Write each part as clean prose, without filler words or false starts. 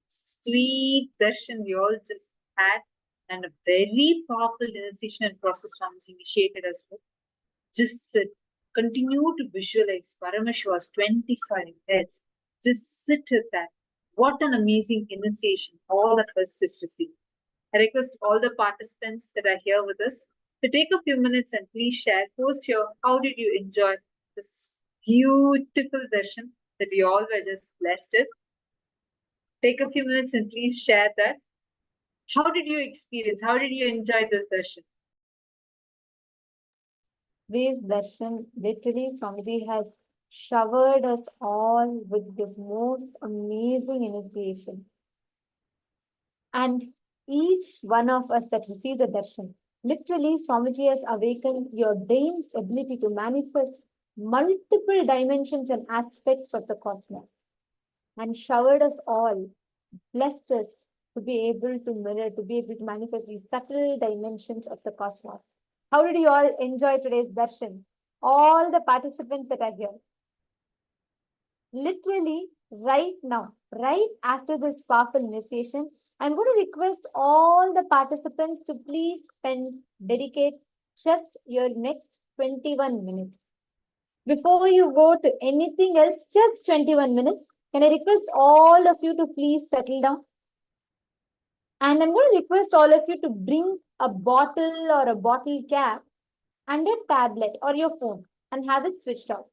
sweet darshan we all just had, and a very powerful initiation and process was initiated as well. Just sit, continue to visualize Paramashiva's 25 heads. Just sit with that. What an amazing initiation all of us just received. I request all the participants that are here with us to take a few minutes and please share, post here, how did you enjoy this beautiful darshan that we all were just blessed with. Take a few minutes and please share that. How did you experience? How did you enjoy this darshan? This darshan, literally, Swamiji has showered us all with this most amazing initiation. And each one of us that receives the darshan, literally, Swamiji has awakened your brain's ability to manifest multiple dimensions and aspects of the cosmos, and showered us all, blessed us to be able to mirror, to be able to manifest these subtle dimensions of the cosmos. How did you all enjoy today's darshan? All the participants that are here. Literally, right now, right after this powerful initiation, I'm going to request all the participants to please dedicate just your next 21 minutes. Before you go to anything else, just 21 minutes. Can I request all of you to please settle down? And I'm going to request all of you to bring a bottle or a bottle cap and a tablet or your phone and have it switched off.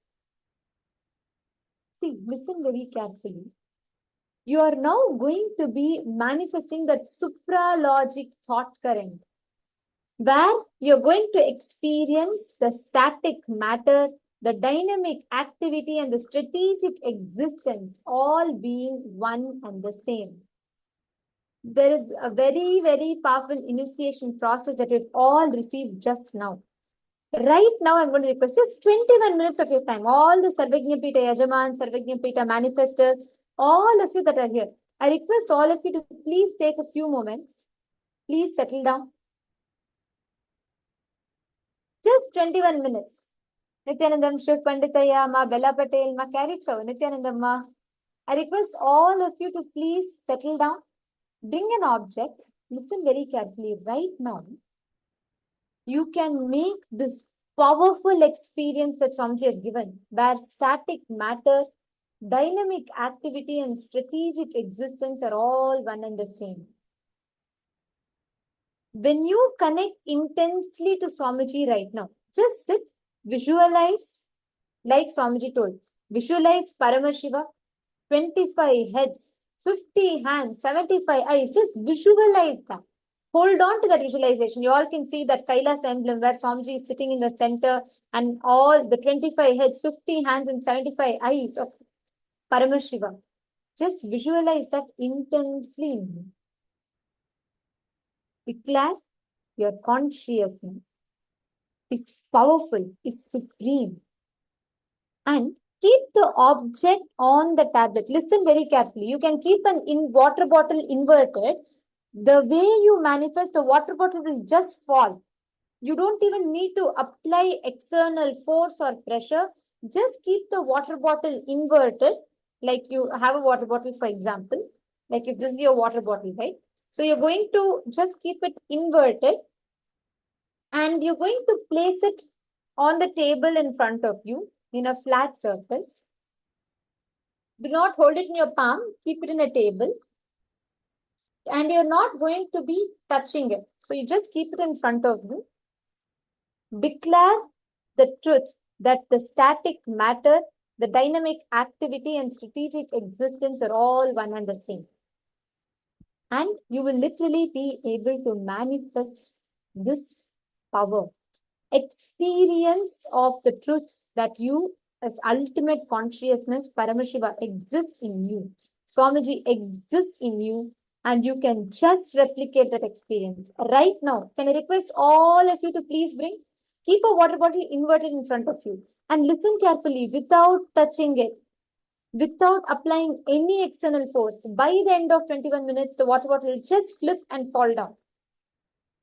See, listen very carefully. You are now going to be manifesting that supralogic thought current, where you're going to experience the static matter, the dynamic activity, and the strategic existence all being one and the same. There is a very, very powerful initiation process that we've all received just now. Right now, I'm going to request just 21 minutes of your time. All the Sarvajñapita Yajaman, Sarvajñapita manifestors, all of you that are here, I request all of you to please take a few moments. Please settle down. Just 21 minutes. Nithyanandam, Shiv Panditaya, Ma Bella Patel, Ma Karichau, Nithyanandam Ma. I request all of you to please settle down. Bring an object. Listen very carefully. Right now, you can make this powerful experience that Swamiji has given, where static matter, dynamic activity, and strategic existence are all one and the same. When you connect intensely to Swamiji right now, just sit, visualize, like Swamiji told, visualize Paramashiva, 25 heads, 50 hands, 75 eyes, just visualize that. Hold on to that visualization. You all can see that KAILASA emblem where Swamiji is sitting in the center and all the 25 heads, 50 hands and 75 eyes of Paramashiva. Just visualize that intensely. Declare your consciousness is powerful, is supreme. And keep the object on the tablet. Listen very carefully. You can keep an water bottle inverted. The way you manifest, the water bottle will just fall. You don't even need to apply external force or pressure. Just keep the water bottle inverted. Like you have a water bottle, for example. Like if this is your water bottle, right? So you're going to just keep it inverted. And you're going to place it on the table in front of you in a flat surface. Do not hold it in your palm. Keep it in a table. And you're not going to be touching it. So you just keep it in front of you. Declare the truth that the static matter, the dynamic activity, and strategic existence are all one and the same. And you will literally be able to manifest this power. Experience of the truth that you as ultimate consciousness, Paramashiva, exists in you. Swamiji exists in you. And you can just replicate that experience. Right now, can I request all of you to please keep a water bottle inverted in front of you and listen carefully without touching it, without applying any external force. By the end of 21 minutes, the water bottle will just flip and fall down.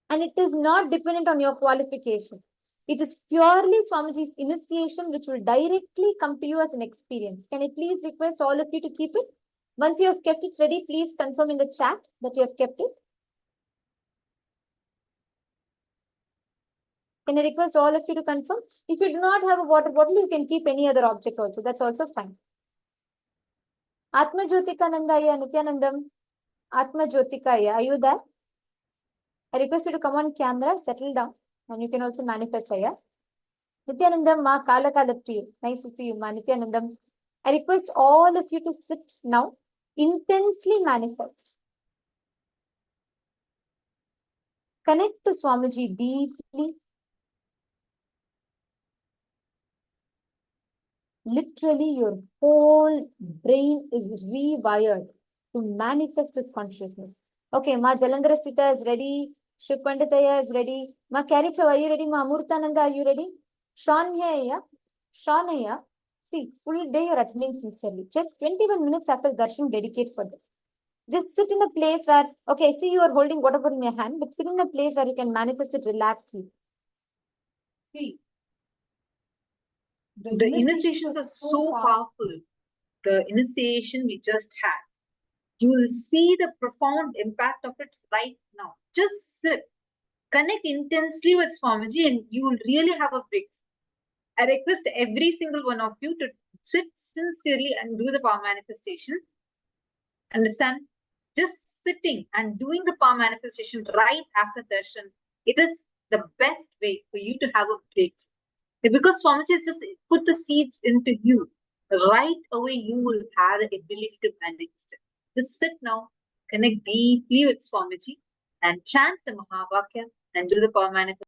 And it is not dependent on your qualification. It is purely Swamiji's initiation which will directly come to you as an experience. Can I please request all of you to keep it? Once you have kept it ready, please confirm in the chat that you have kept it. Can I request all of you to confirm? If you do not have a water bottle, you can keep any other object also. That's also fine. Atma Jyotikanandaya, Nithyanandam. Atma Jyotikaya, are you there? I request you to come on camera, settle down, and you can also manifest here. Nithyanandam, Ma Kala Kala Priya. Nice to see you, Ma Nithyanandam. I request all of you to sit now, intensely manifest. Connect to Swamiji deeply. Literally, your whole brain is rewired to manifest this consciousness. Okay, Ma Jalandhara Sthita is ready. Shiv Panditaya is ready. Ma Karichav, are you ready? Ma Amurtananda, are you ready? Shanya, Shanaya. See, full day you're attending sincerely. Just 21 minutes after darshan, dedicate for this. Just sit in a place where, okay, see you are holding water bottle in your hand, but sit in a place where you can manifest it relaxedly. See, the initiations are so powerful. The initiation we just had. You will see the profound impact of it right now. Just sit, connect intensely with Swamiji, and you will really have a breakthrough. I request every single one of you to sit sincerely and do the power manifestation. Understand? Just sitting and doing the power manifestation right after darshan, it is the best way for you to have a breakthrough. Because Swamiji has just put the seeds into you. Right away, you will have the ability to manifest it. Just sit now, connect deeply with Swamiji, and chant the Mahavakya and do the power manifestation.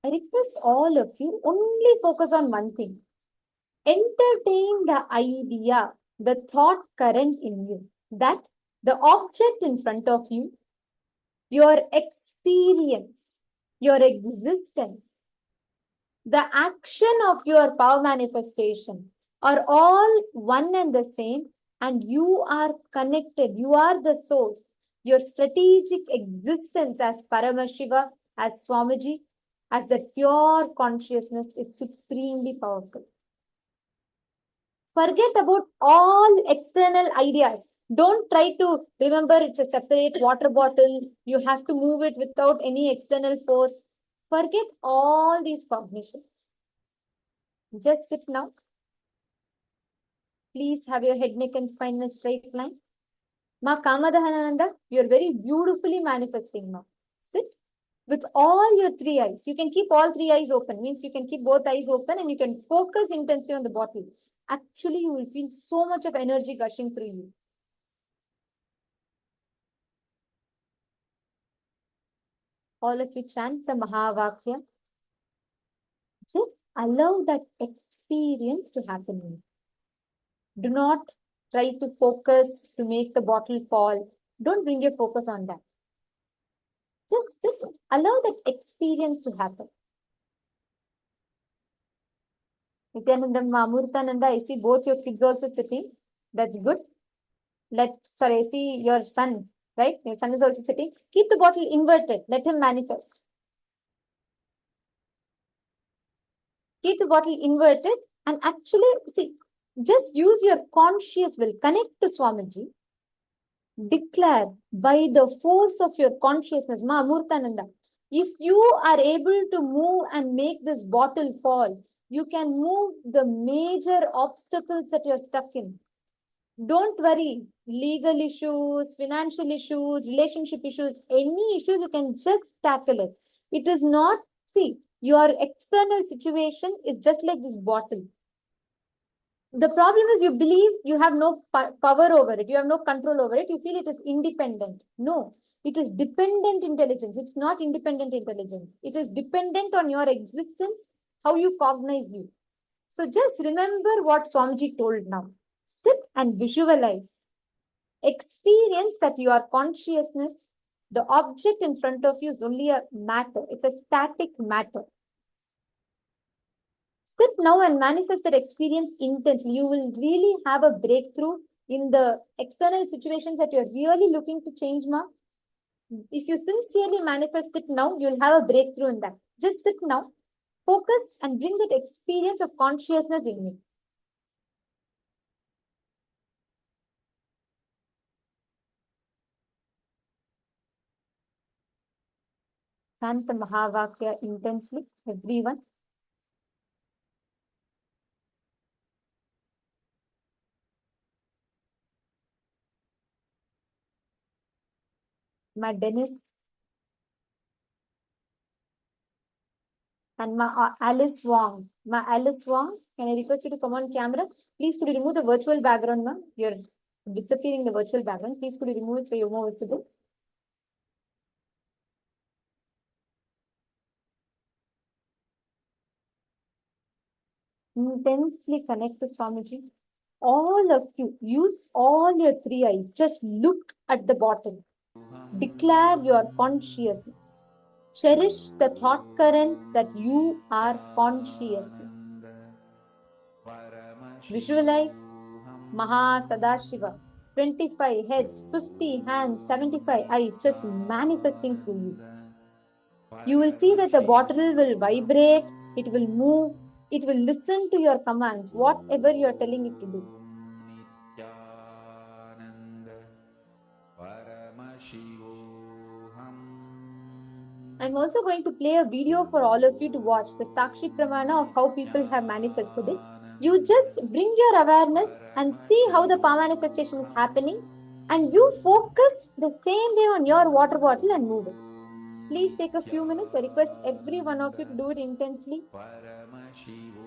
I request all of you only focus on one thing. Entertain the idea, the thought current in you, that the object in front of you, your experience, your existence, the action of your power manifestation are all one and the same, and you are connected. You are the source. Your strategic existence as Paramashiva, as Swamiji, as the pure consciousness is supremely powerful. Forget about all external ideas. Don't try to remember it's a separate water bottle. You have to move it without any external force. Forget all these cognitions. Just sit now. Please have your head, neck, and spine in a straight line. Ma Kamadahanananda, you're very beautifully manifesting now. Sit with all your three eyes. You can keep all three eyes open. Means you can keep both eyes open and you can focus intensely on the bottle. Actually, you will feel so much of energy gushing through you. All of you chant the Mahavakya. Just allow that experience to happen. Do not try to focus to make the bottle fall. Don't bring your focus on that. Just sit, allow that experience to happen. Nithyananda, Amurtananda, I see both your kids also sitting. That's good. I see your son, right? Your son is also sitting. Keep the bottle inverted. Let him manifest. Keep the bottle inverted and actually, see, just use your conscious will. Connect to Swamiji. Declare by the force of your consciousness, Ma Amurtananda, if you are able to move and make this bottle fall, you can move the major obstacles that you're stuck in. Don't worry, legal issues, financial issues, relationship issues, any issues, you can just tackle it. It is not, see, your external situation is just like this bottle. The problem is you believe you have no power over it. You have no control over it. You feel it is independent. No, it is dependent intelligence. It's not independent intelligence. It is dependent on your existence, how you cognize you. So just remember what Swamiji told now. Sit and visualize. Experience that your consciousness, the object in front of you is only a matter. It's a static matter. Sit now and manifest that experience intensely. You will really have a breakthrough in the external situations that you're really looking to change, Ma. If you sincerely manifest it now, you'll have a breakthrough in that. Just sit now. Focus and bring that experience of consciousness in you. Chant the Mahavakya intensely, everyone. My Dennis and my Alice Wong. My Alice Wong, can I request you to come on camera? Please could you remove the virtual background, ma'am? You're disappearing the virtual background. Please could you remove it so you're more visible? Intensely connect to Swamiji. All of you, use all your three eyes. Just look at the bottom. Declare your consciousness. Cherish the thought current that you are consciousness. Visualize Maha Sadashiva. 25 heads, 50 hands, 75 eyes just manifesting through you. You will see that the bottle will vibrate, it will move, it will listen to your commands, whatever you are telling it to do. I'm also going to play a video for all of you to watch, the Sakshi Pramana of how people have manifested it. You just bring your awareness and see how the power manifestation is happening, and you focus the same way on your water bottle and move it. Please take a few minutes. I request every one of you to do it intensely. Paramashivoham.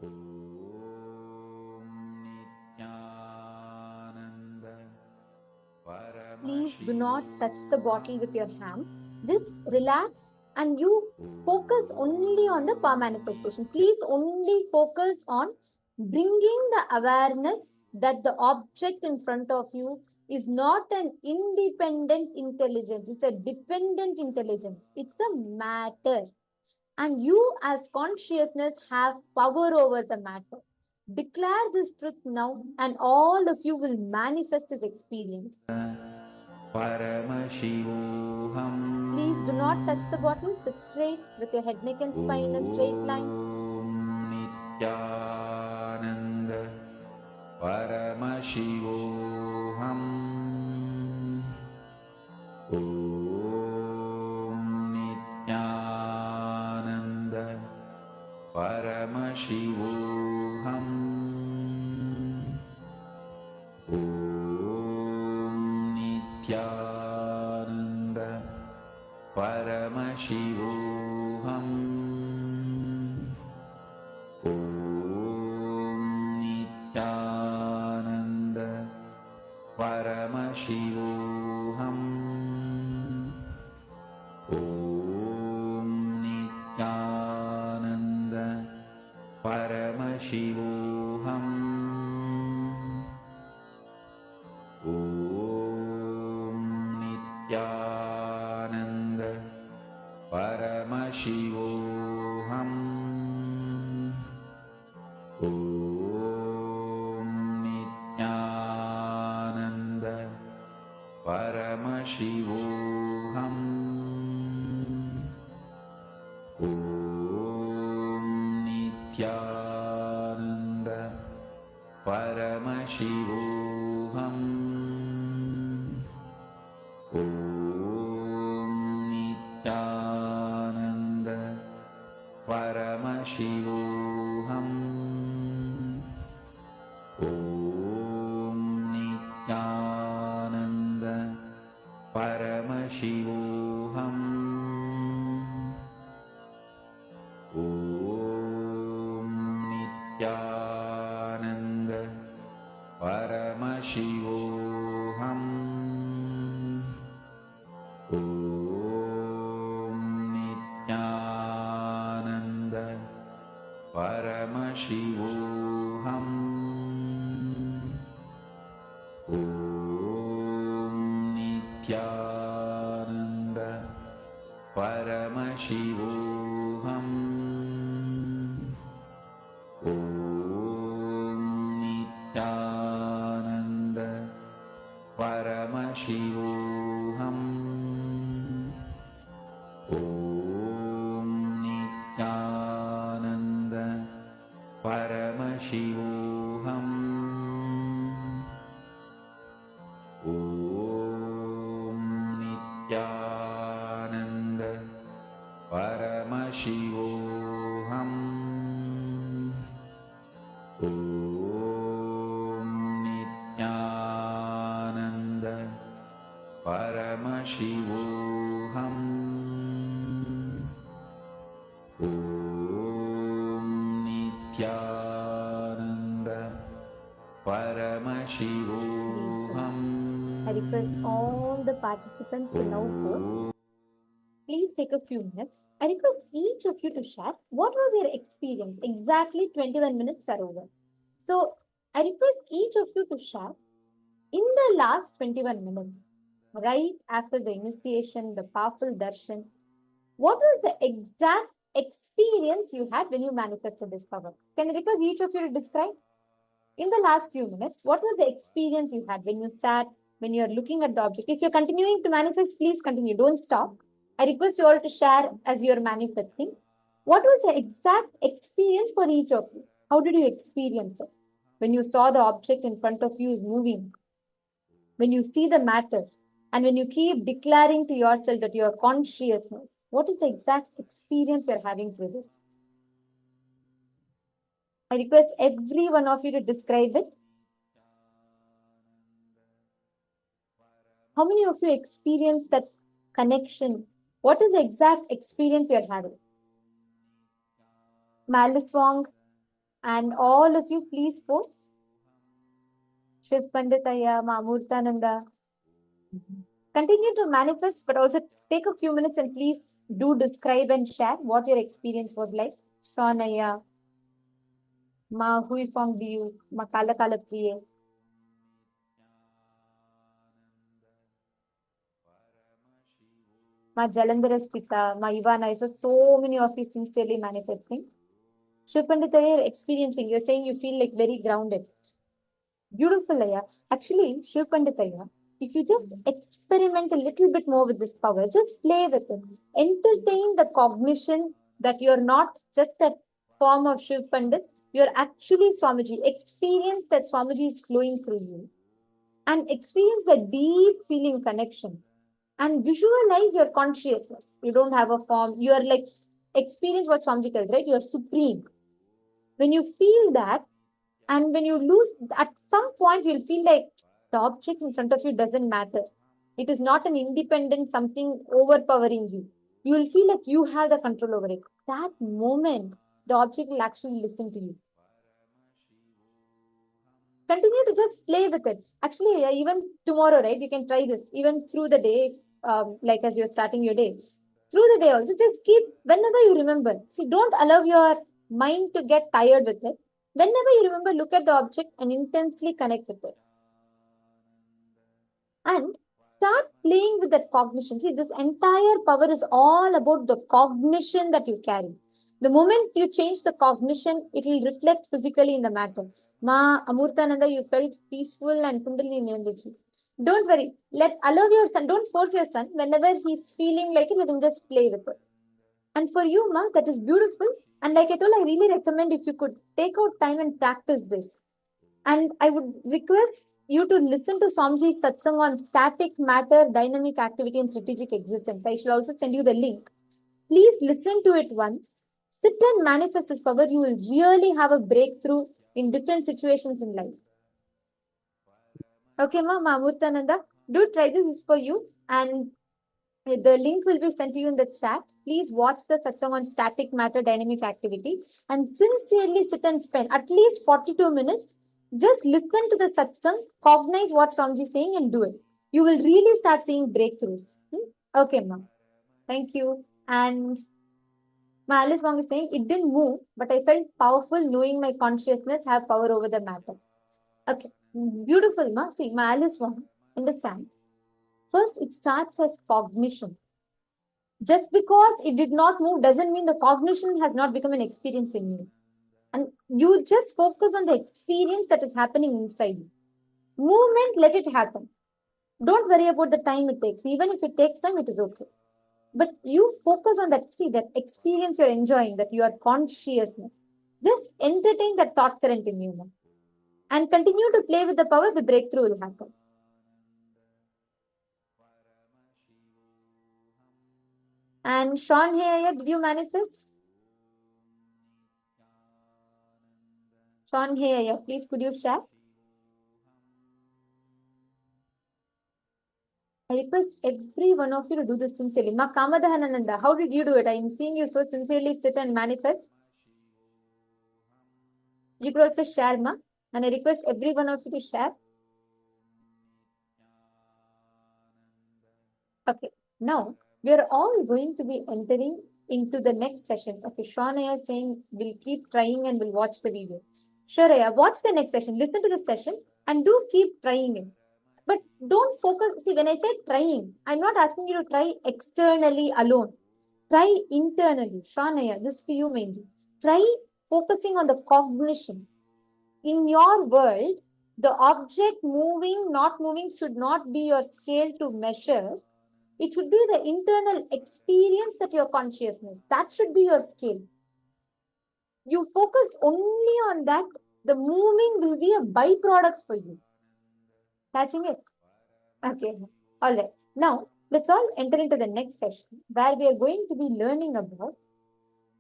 Om please do not touch the bottle with your hand. Just relax and you focus only on the power manifestation. Please only focus on bringing the awareness that the object in front of you is not an independent intelligence. It's a dependent intelligence. It's a matter. And you as consciousness have power over the matter. Declare this truth now and all of you will manifest this experience. Paramashivoham. Please do not touch the bottle. Sit straight with your head, neck and spine in a straight line. Nithyananda Paramashivoham. Nithyananda Paramashivoham. Nithyananda Paramashivoham. Nithyananda Paramashivoham. Nithyananda Paramashivoham. Nithyananda Paramashivoham. Nithyananda Paramashivoham. Nithyananda Paramashivoham. Nithyananda Paramashivoham. Nithyananda Paramashivoham. Nithyananda Paramashivoham. Nithyananda Paramashivoham. Nithyananda Paramashivoham. Nithyananda Paramashivoham. Nithyananda Paramashivoham. Nithyananda Paramashivoham. Nithyananda Paramashivoham. Nithyananda Paramashivoham. I request all the participants to now pause. Please take a few minutes. I request each of you to share what was your experience. Exactly 21 minutes are over. So I request each of you to share in the last 21 minutes, right after the initiation, the powerful darshan, what was the exact experience you had when you manifested this power? Can I request each of you to describe? In the last few minutes, what was the experience you had when you sat, when you're looking at the object? If you're continuing to manifest, please continue. Don't stop. I request you all to share as you're manifesting. What was the exact experience for each of you? How did you experience it? When you saw the object in front of you is moving, when you see the matter, and when you keep declaring to yourself that you are consciousness, what is the exact experience you're having through this? I request every one of you to describe it. How many of you experienced that connection? What is the exact experience you're having? Malice Wong and all of you, please post. Shiv Panditaya, Mamurtananda. Continue to manifest, but also take a few minutes and please do describe and share what your experience was like. Shonaya, Ma Hui Fong Diu, Ma Kala Kala Priye. Ma Jalandhara Sthita, Ma Ivana. So many of you sincerely manifesting. Shiv Pandita, you're experiencing, you're saying you feel like very grounded. Beautiful, Aya. Actually, Shiv Panditaya, if you just experiment a little bit more with this power, just play with it. Entertain the cognition that you're not just that form of Shiv Pandit, you're actually Swamiji. Experience that Swamiji is flowing through you. And experience a deep feeling connection. And visualize your consciousness. You don't have a form. You are like, experience what Swamiji tells, right? You're supreme. When you feel that, and when you lose, at some point, you'll feel like the object in front of you doesn't matter. It is not an independent something overpowering you. You will feel like you have the control over it. That moment, the object will actually listen to you. Continue to just play with it. Actually, even tomorrow, right? You can try this even through the day, like as you're starting your day. Through the day also, just keep, whenever you remember. See, don't allow your mind to get tired with it. Whenever you remember, look at the object and intensely connect with it. And start playing with that cognition. See, this entire power is all about the cognition that you carry. The moment you change the cognition, it will reflect physically in the matter. Ma Amurtananda, you felt peaceful and Kundalini energy. Don't worry. Allow your son. Don't force your son. Whenever he's feeling like it, let him just play with it. And for you, Ma, that is beautiful. And like I told, I really recommend if you could take out time and practice this. And I would request you to listen to Swamiji's satsang on static matter, dynamic activity, and strategic existence. I shall also send you the link. Please listen to it once. Sit and manifest this power. You will really have a breakthrough in different situations in life. Okay, Ma Amurtananda, do try this. This is for you. And the link will be sent to you in the chat. Please watch the satsang on static matter, dynamic activity, and sincerely sit and spend at least 42 minutes. Just listen to the satsang, cognize what Swamiji is saying and do it. You will really start seeing breakthroughs. Okay, Ma. Thank you. And Ma Alice Wong is saying, it didn't move, but I felt powerful knowing my consciousness have power over the matter. Okay, beautiful, Ma. See, Ma Alice Wong, understand. First, it starts as cognition. Just because it did not move doesn't mean the cognition has not become an experience in you. And you just focus on the experience that is happening inside you. Movement, let it happen. Don't worry about the time it takes. Even if it takes time, it is okay. But you focus on that, see, that experience you're enjoying, that you are consciousness. Just entertain that thought current in you. And continue to play with the power, the breakthrough will happen. And Sean here, did you manifest? Sean here, please could you share? I request every one of you to do this sincerely. Ma Kamadahanananda, how did you do it? I am seeing you so sincerely sit and manifest. You could also share, Ma. And I request every one of you to share. Okay, now we are all going to be entering into the next session. Okay, Sean is saying we'll keep trying and we'll watch the video. Sure, Aya, watch the next session. Listen to the session and do keep trying it. But don't focus. See, when I say trying, I'm not asking you to try externally alone. Try internally. Shanaya, this for you mainly. Try focusing on the cognition. In your world, the object moving, not moving should not be your scale to measure. It should be the internal experience of your consciousness. That should be your scale. You focus only on that. The moving will be a byproduct for you. Catching it? Okay. All right. Now, let's all enter into the next session where we are going to be learning about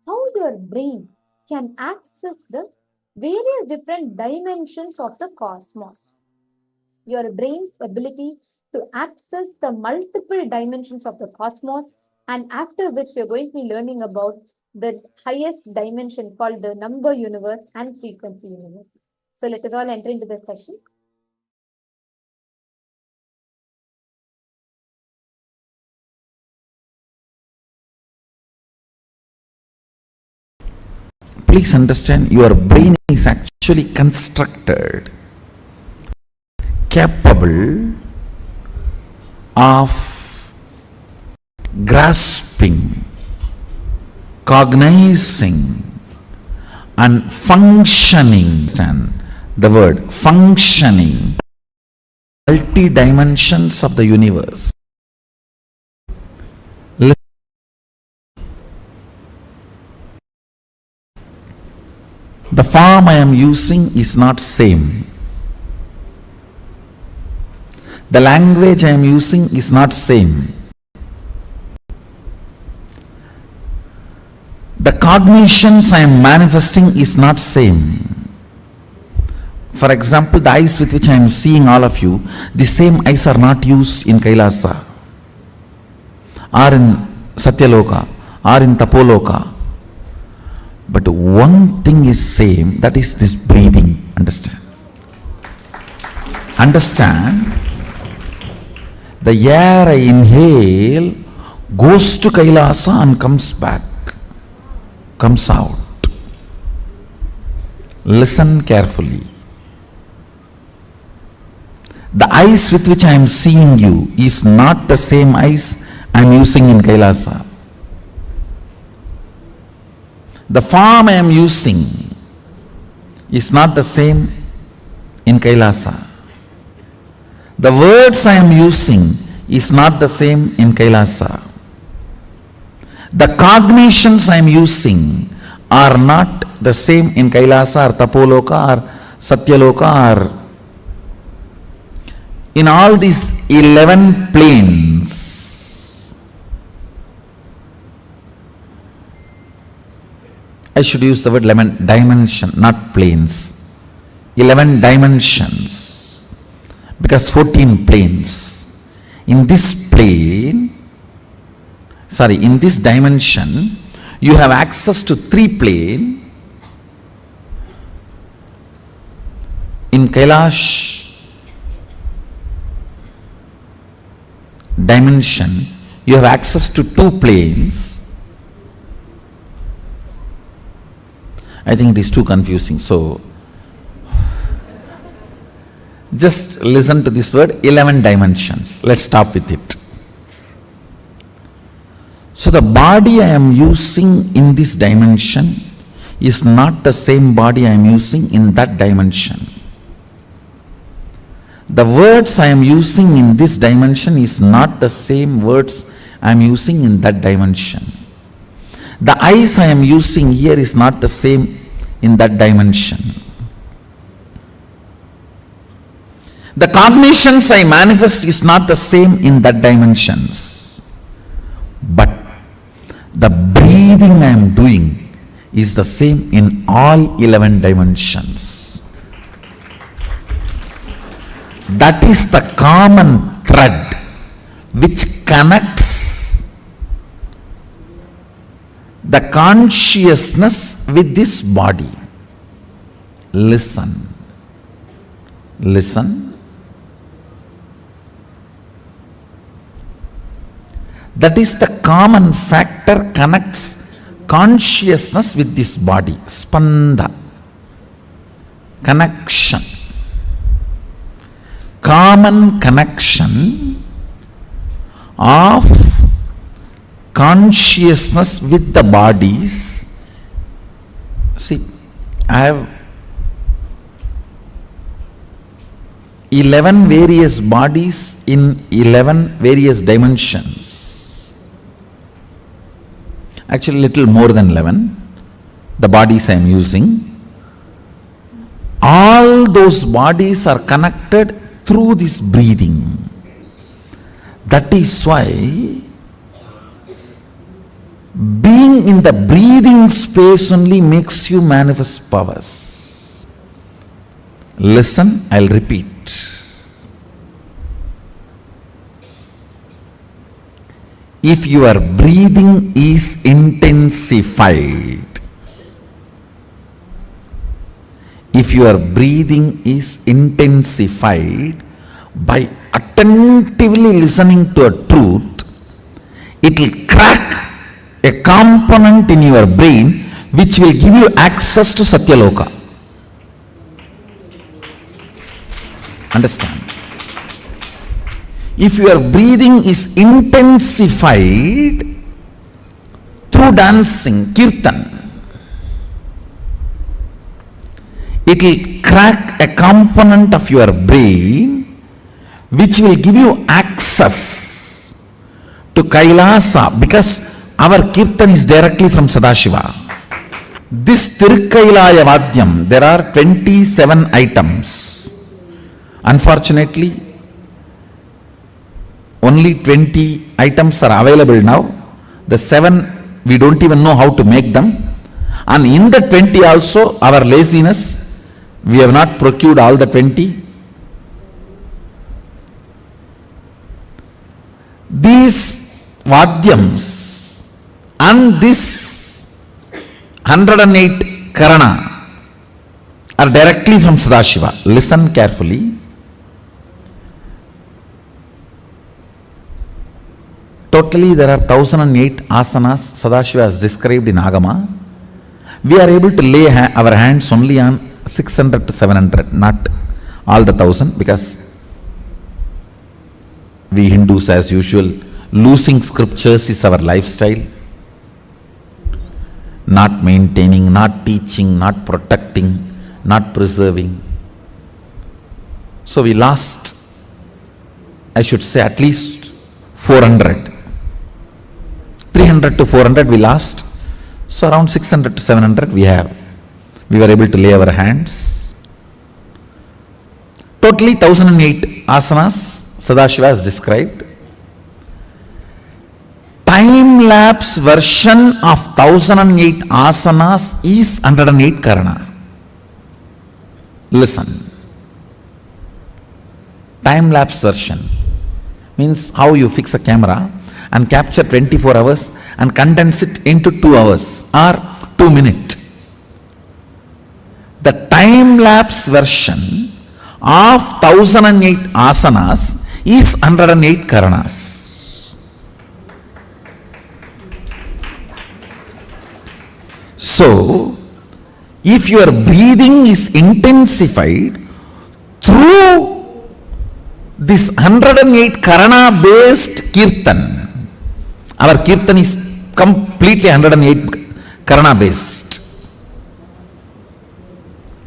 how your brain can access the various different dimensions of the cosmos. Your brain's ability to access the multiple dimensions of the cosmos, and after which we are going to be learning about the highest dimension called the number universe and frequency universe. So let us all enter into the session. please understand, your brain is actually constructed capable of grasping, cognizing and functioning, and the word functioning, multi-dimensions of the universe. The form I am using is not same. The language I am using is not same. The cognitions I am manifesting is not same. For example, the eyes with which I am seeing all of you, the same eyes are not used in Kailasa, or in Satyaloka, or in Tapoloka. But one thing is same, that is this breathing. Understand? Understand? The air I inhale goes to Kailasa and comes back, comes out. Listen carefully. The eyes with which I am seeing you is not the same eyes I am using in Kailasa. The form I am using is not the same in Kailasa. The words I am using is not the same in Kailasa. The cognitions I am using are not the same in Kailasa or Tapoloka or Satyaloka or in all these 11 planes. I should use the word 11 dimension, not planes. 11 dimensions, because 14 planes. In this plane, in this dimension, you have access to 3 planes. In Kailash dimension, you have access to 2 planes. I think it is too confusing, so just listen to this word, 11 dimensions. Let's stop with it. So the body I am using in this dimension is not the same body I am using in that dimension. The words I am using in this dimension is not the same words I am using in that dimension. The eyes I am using here is not the same in that dimension. The cognitions I manifest is not the same in that dimensions. But the breathing I am doing is the same in all 11 dimensions. That is the common thread which connects the consciousness with this body. Listen. Listen. That is the common factor connects consciousness with this body. Spanda. Connection. Common connection of consciousness with the bodies. See, I have 11 various bodies in 11 various dimensions. Actually, little more than 11, the bodies I am using. All those bodies are connected through this breathing. That is why being in the breathing space only makes you manifest powers. Listen, I'll repeat. If your breathing is intensified, if your breathing is intensified by attentively listening to a truth, it will crack a component in your brain which will give you access to Satyaloka. Understand? If your breathing is intensified through dancing, kirtan, it will crack a component of your brain which will give you access to Kailasa, because our kirtan is directly from Sadashiva. This Tirukkailaya Vadyam, there are 27 items. Unfortunately, only 20 items are available now. The 7, we don't even know how to make them. And in the 20 also, our laziness, we have not procured all the 20. These Vadyams and this 108 Karana are directly from Sadashiva. Listen carefully. Totally there are 1008 asanas Sadashiva has described in Agama. We are able to lay our hands only on 600 to 700, not all the 1000, because we Hindus, as usual, losing scriptures is our lifestyle. Not maintaining, not teaching, not protecting, not preserving. So we lost, I should say, at least 400. 300 to 400 we lost. So around 600 to 700 we were able to lay our hands. Totally 1008 asanas Sadashiva has described. Time-lapse version of 1008 asanas is 108 Karana. Listen. Time-lapse version means how you fix a camera and capture 24 hours and condense it into 2 hours or 2 minutes. The time-lapse version of 1008 asanas is 108 Karanas. So, if your breathing is intensified through this 108 Karana based Kirtan, our Kirtan is completely 108 Karana based.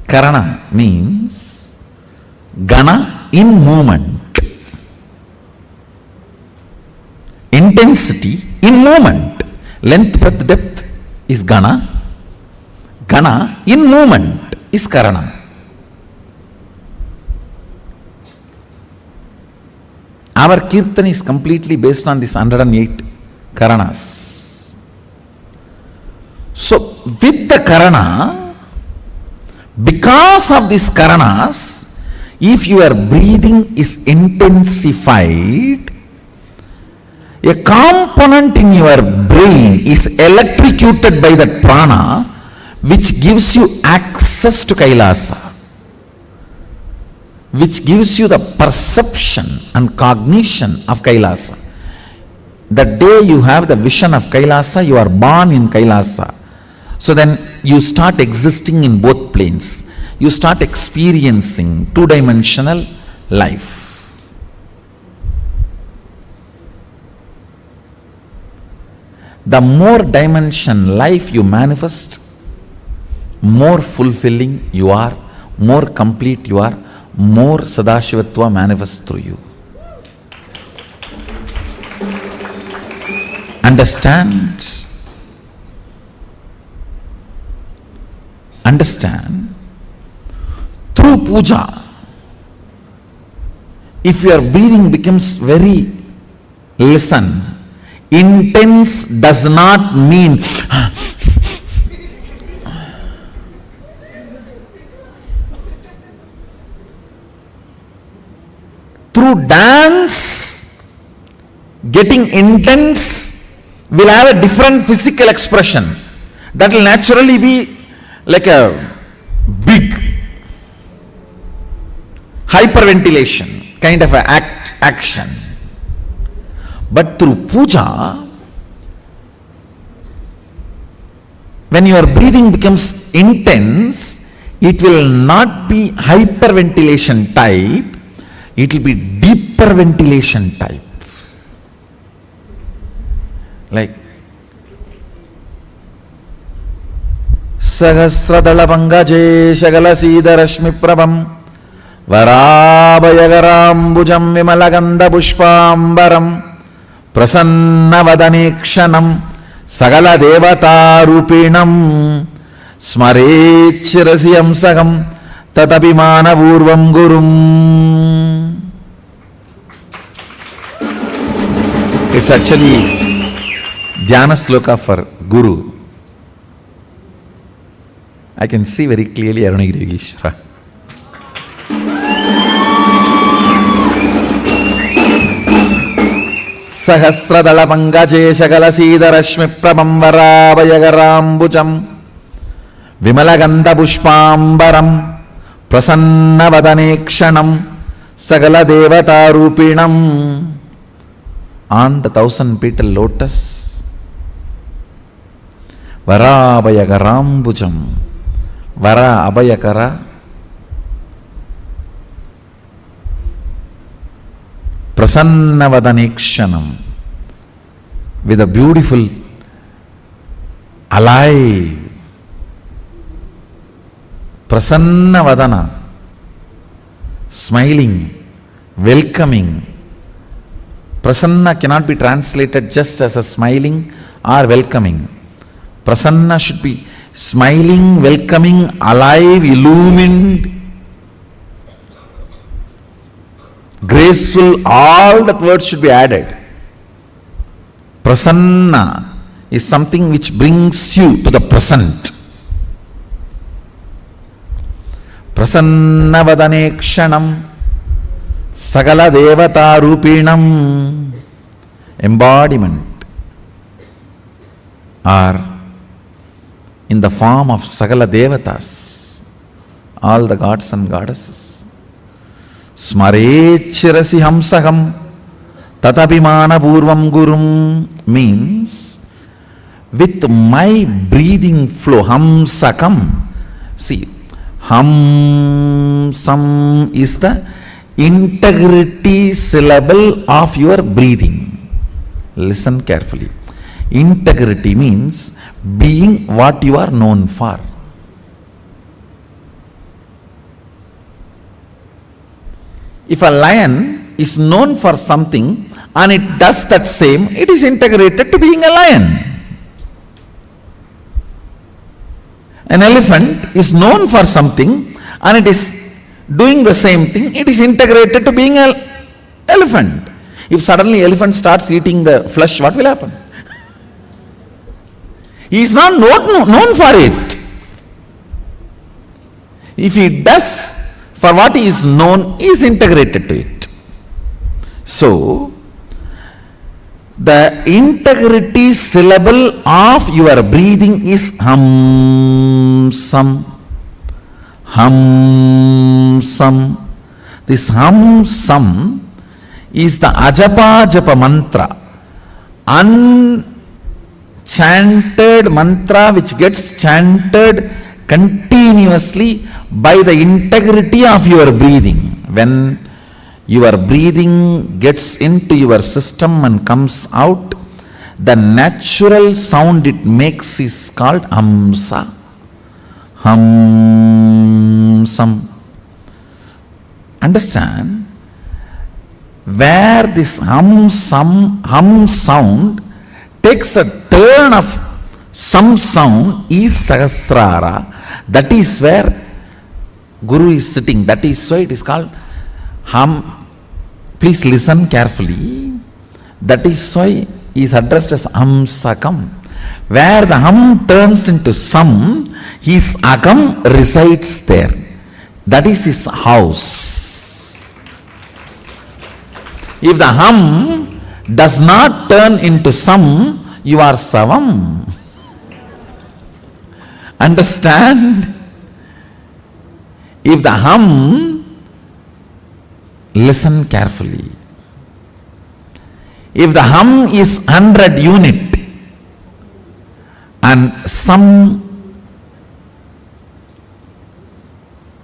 Karana means Gana in movement. Intensity in movement. Length, breadth, depth is Gana. Gana in movement is Karana. Our Kirtan is completely based on this 108 Karanas. So, with the Karana, because of these Karanas, if your breathing is intensified, a component in your brain is electrocuted by that prana, which gives you access to Kailasa, which gives you the perception and cognition of Kailasa. The day you have the vision of Kailasa, you are born in Kailasa. So then you start existing in both planes. You start experiencing two-dimensional life. The more dimension life you manifest, more fulfilling you are, more complete you are, more Sadashivatva manifests through you. Understand? Understand? Through puja, if your breathing becomes very, listen, intense does not mean through dance, getting intense will have a different physical expression. That will naturally be like a big hyperventilation kind of a action. But through puja, when your breathing becomes intense, it will not be hyperventilation type, it will be deeper ventilation type. Like Sahasradalapangaje Shagalasida Prabham Varabayagarambujaam Vimalagandha Pushpambaram Prasannavadanekshanam Sagala Devata Rupinam Smarechirasi Amsagam Tatapimana Purvam Gurum. It's actually Dhyana Sloka for Guru. I can see very clearly Arunagiri Yogeshwara. Sahasradalapangaje Shagalasida Prabham Varabayagarambujaam Vimalagandha Pushpambaram Prasannavadanekshanam Sagala Devata Rupinam. On the 1,000-petal lotus, Varabayagarambujaam, Vara Abhayakara, Prasannavadanekshanam, with a beautiful, alive, Prasannavadana, smiling, welcoming. Prasanna cannot be translated just as a smiling or welcoming. Prasanna should be smiling, welcoming, alive, illumined, graceful. All that words should be added. Prasanna is something which brings you to the present. Prasannavadanekshanam Sagala Devata Rupinam, embodiment, or in the form of Sagala Devatas, all the gods and goddesses. Smarechirasi Hamsagam Tatapimana Purvam Gurum means with my breathing flow, Hamsakam. See, Hamsam is the integrity syllable of your breathing. Listen carefully. Integrity means being what you are known for. If a lion is known for something and it does that same, it is integrated to being a lion. An elephant is known for something and it is doing the same thing, it is integrated to being an elephant. If suddenly elephant starts eating the flesh, what will happen? He is not known for it. If he does for what he is known, he is integrated to it. So, the integrity syllable of your breathing is Hamsam. Hamsam. This Hamsam is the Ajapa Japa mantra, unchanted mantra which gets chanted continuously by the integrity of your breathing. When your breathing gets into your system and comes out, the natural sound it makes is called Hamsa. Hamsam. Understand? Where this hum sound takes a turn of some sound is Sahasrara. That is where Guru is sitting. That is why it is called hum. Please listen carefully. That is why he is addressed as Hamsakam. Where the hum turns into sam, his akam resides there. That is his house. If the hum does not turn into sam, you are savam. Understand? If the hum, listen carefully. If the hum is 100 unit and some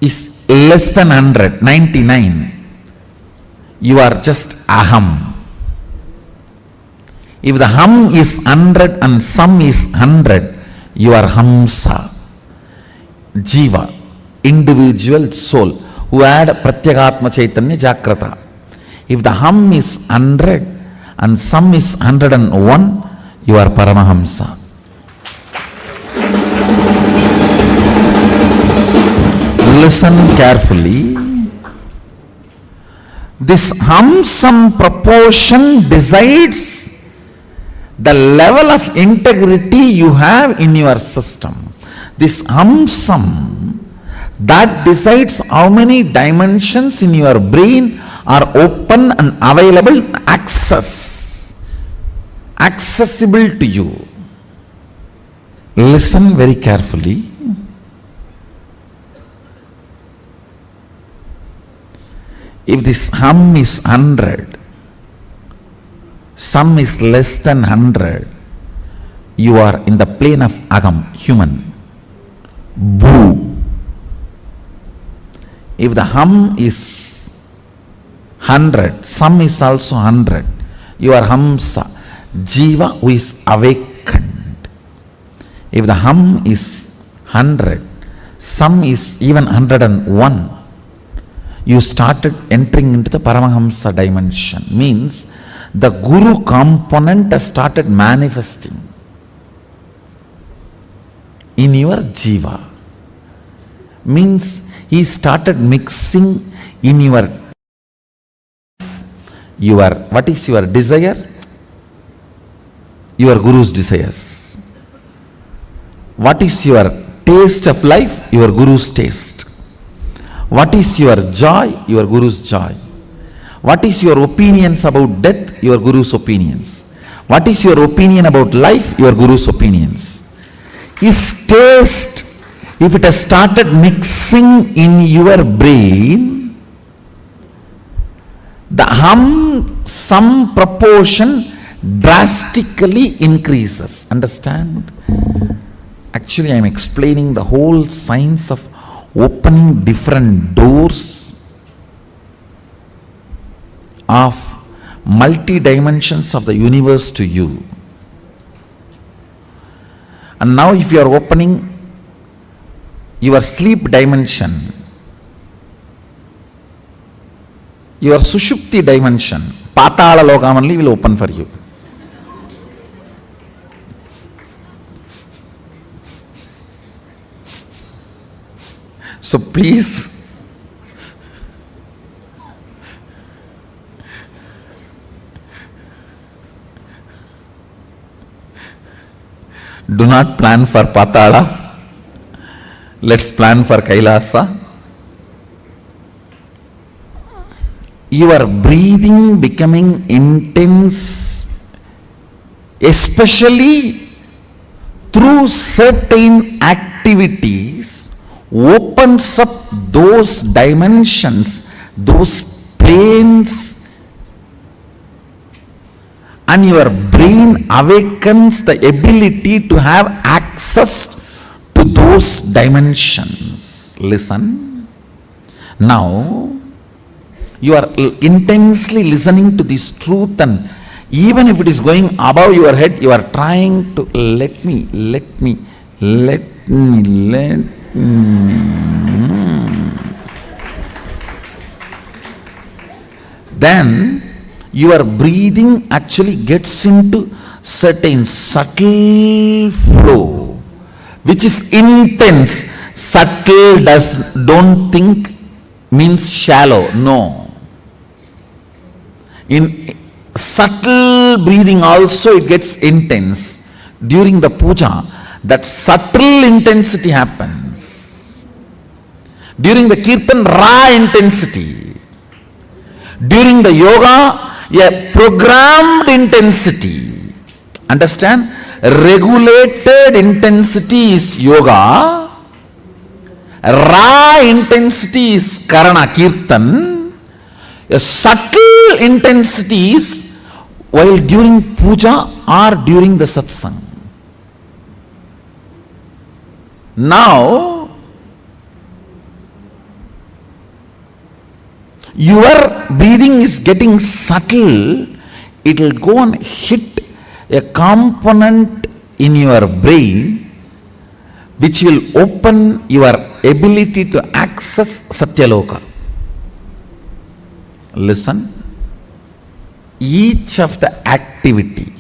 is less than 100, 99, you are just aham. If the hum is 100 and some is 100, you are hamsa, jiva, individual soul, who had pratyagatma chaitanya jagrata. If the hum is 100 and some is 101, you are paramahamsa. Listen carefully. This hum-sum proportion decides the level of integrity you have in your system. This hum-sum, that decides how many dimensions in your brain are open and available, accessible to you. Listen very carefully. If this hum is 100, some is less than 100, you are in the plane of agam, human. Bhu. If the hum is 100, some is also 100, you are hamsa, jiva who is awakened. If the hum is 100, some is even 101, you started entering into the Paramahamsa dimension. Means the Guru component has started manifesting in your jiva. Means he started mixing in your what is your desire? Your Guru's desires. What is your taste of life? Your Guru's taste. What is your joy? Your Guru's joy. What is your opinions about death? Your Guru's opinions. What is your opinion about life? Your Guru's opinions. His taste, if it has started mixing in your brain, the hum-sum proportion drastically increases. Understand? Actually, I am explaining the whole science of opening different doors of multi-dimensions of the universe to you. And now if you are opening your sleep dimension, your sushupti dimension, patala lokam only will open for you. So please, do not plan for Patala. Let's plan for Kailasa. Your breathing becoming intense, especially through certain activities, opens up those dimensions, those planes, and your brain awakens the ability to have access to those dimensions. Listen. Now, you are intensely listening to this truth, and even if it is going above your head, you are trying to let me. Then your breathing actually gets into certain subtle flow, which is intense. Subtle don't think means shallow. No. In subtle breathing also it gets intense. During the puja, that subtle intensity happens. During the kirtan, raw intensity. During the yoga, a programmed intensity. Understand? Regulated intensity is yoga. Raw intensity is karana, kirtan. A subtle intensity is while during puja or during the satsang. Now, your breathing is getting subtle. It will go and hit a component in your brain which will open your ability to access Satyaloka. Listen, each of the activity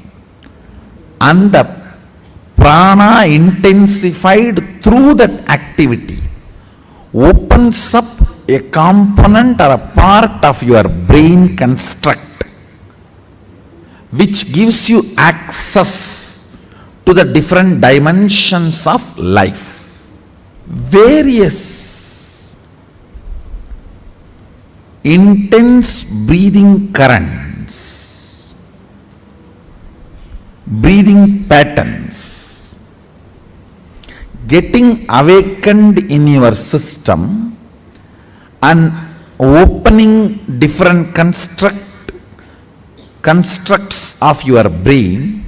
and the prana intensified through that activity opens up a component or a part of your brain construct which gives you access to the different dimensions of life. Various intense breathing currents, breathing patterns getting awakened in your system and opening different constructs of your brain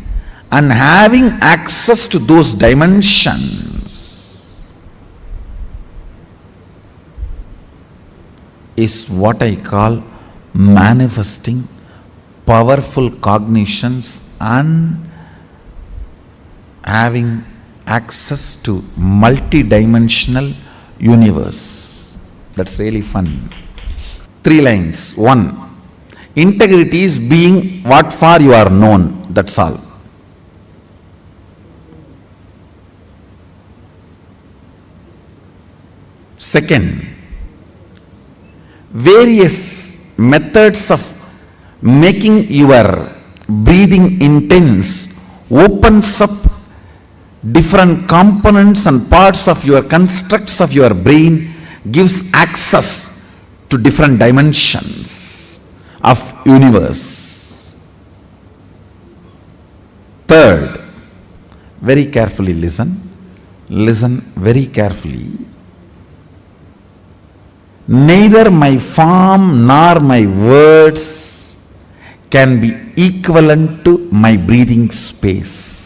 and having access to those dimensions is what I call manifesting powerful cognitions and having access to multi-dimensional universe. That's really fun. 3 lines. 1. Integrity is being what for you are known. That's all. Second, various methods of making your breathing intense opens up different components and parts of your constructs of your brain, gives access to different dimensions of universe. Third, very carefully listen very carefully. Neither my form nor my words can be equivalent to my breathing space.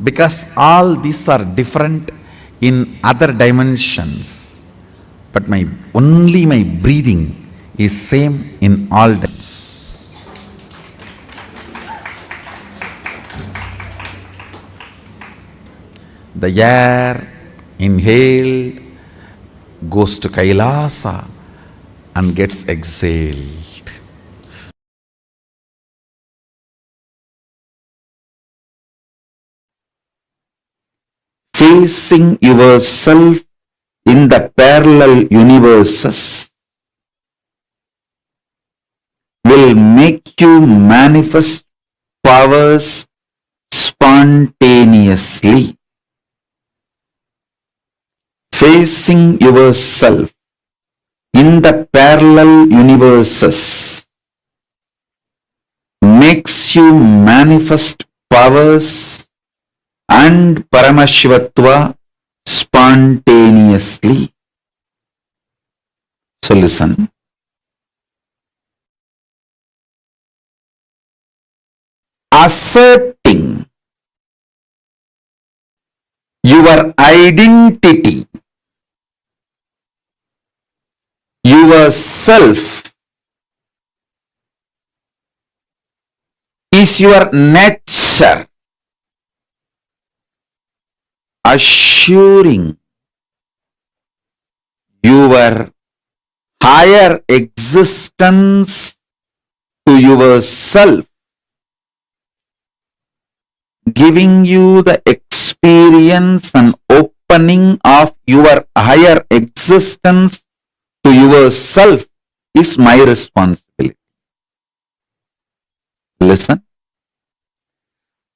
Because all these are different in other dimensions, but only my breathing is same in all dimensions. The air inhaled goes to KAILASA and gets exhaled. Facing yourself in the parallel universes will make you manifest powers spontaneously. Facing yourself in the parallel universes makes you manifest powers and Paramashivatva spontaneously. So listen. Asserting your identity, yourself, is your nature. Assuring your higher existence to yourself, giving you the experience and opening of your higher existence to yourself is my responsibility. Listen.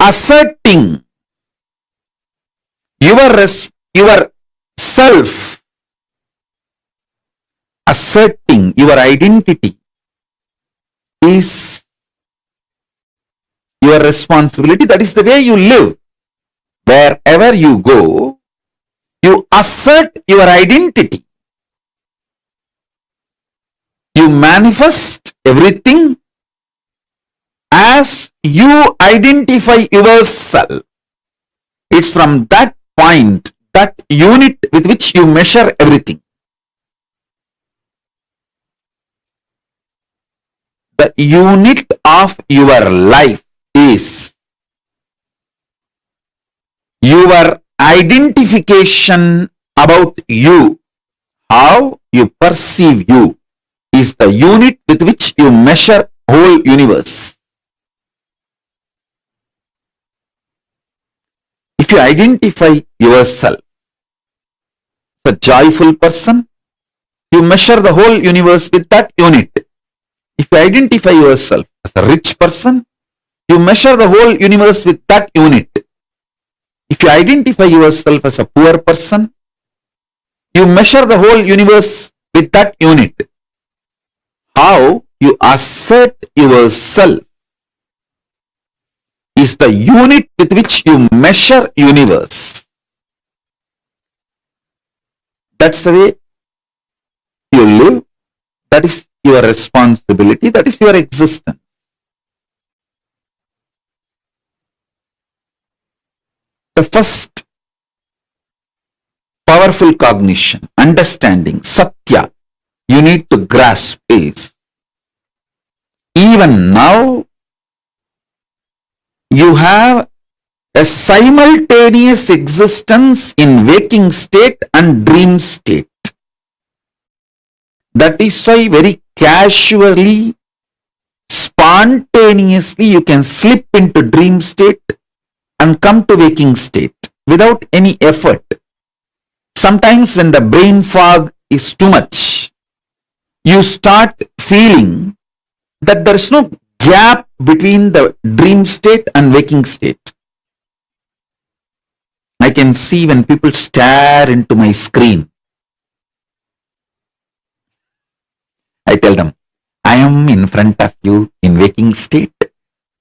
Asserting your self, asserting your identity is your responsibility. That is the way you live. Wherever you go, you assert your identity. You manifest everything as you identify yourself, it's from that point, that unit with which you measure everything. The unit of your life is your identification about you. How you perceive you is the unit with which you measure whole universe. If you identify yourself as a joyful person, you measure the whole universe with that unit. If you identify yourself as a rich person, you measure the whole universe with that unit. If you identify yourself as a poor person, you measure the whole universe with that unit. How you assert yourself is the unit with which you measure universe. That's the way you live. That is your responsibility. That is your existence. The first powerful cognition, understanding, satya, you need to grasp is, even now, you have a simultaneous existence in waking state and dream state. That is why very casually, spontaneously, you can slip into dream state and come to waking state without any effort. Sometimes when the brain fog is too much, you start feeling that there is no gap between the dream state and waking state. I can see when people stare into my screen, I tell them, I am in front of you in waking state.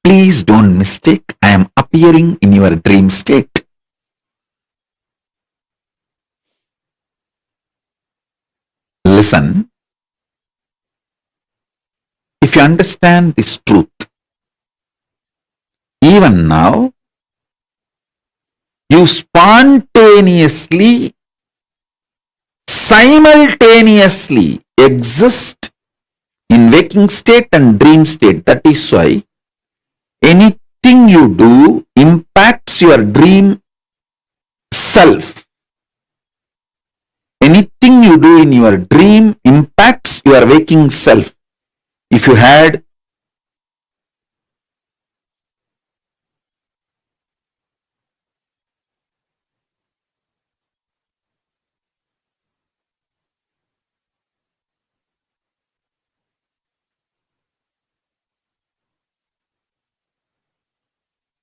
Please don't mistake, I am appearing in your dream state. Listen. If you understand this truth, even now, you spontaneously, simultaneously exist in waking state and dream state. That is why anything you do impacts your dream self. Anything you do in your dream impacts your waking self. If you had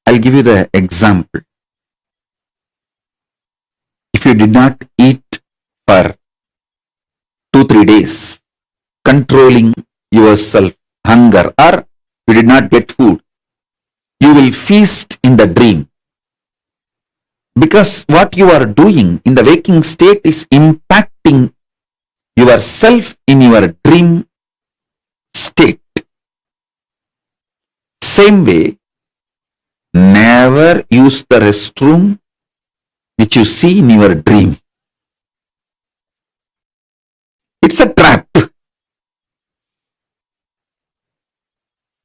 I'll give you the example. If you did not eat for 2-3 days, controlling yourself, hunger, or you did not get food, you will feast in the dream. Because what you are doing in the waking state is impacting yourself in your dream state. Same way, never use the restroom which you see in your dream. It's a trap.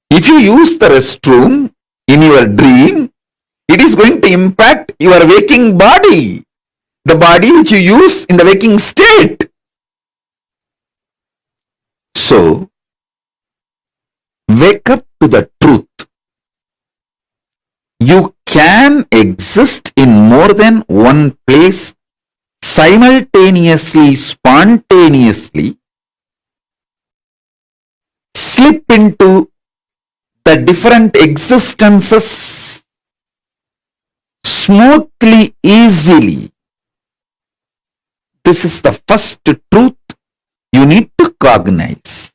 If you use the restroom in your dream, it is going to impact your waking body, the body which you use in the waking state. So, wake up to the truth. You can exist in more than one place simultaneously, spontaneously, slip into the different existences smoothly, easily. This is the first truth you need to cognize.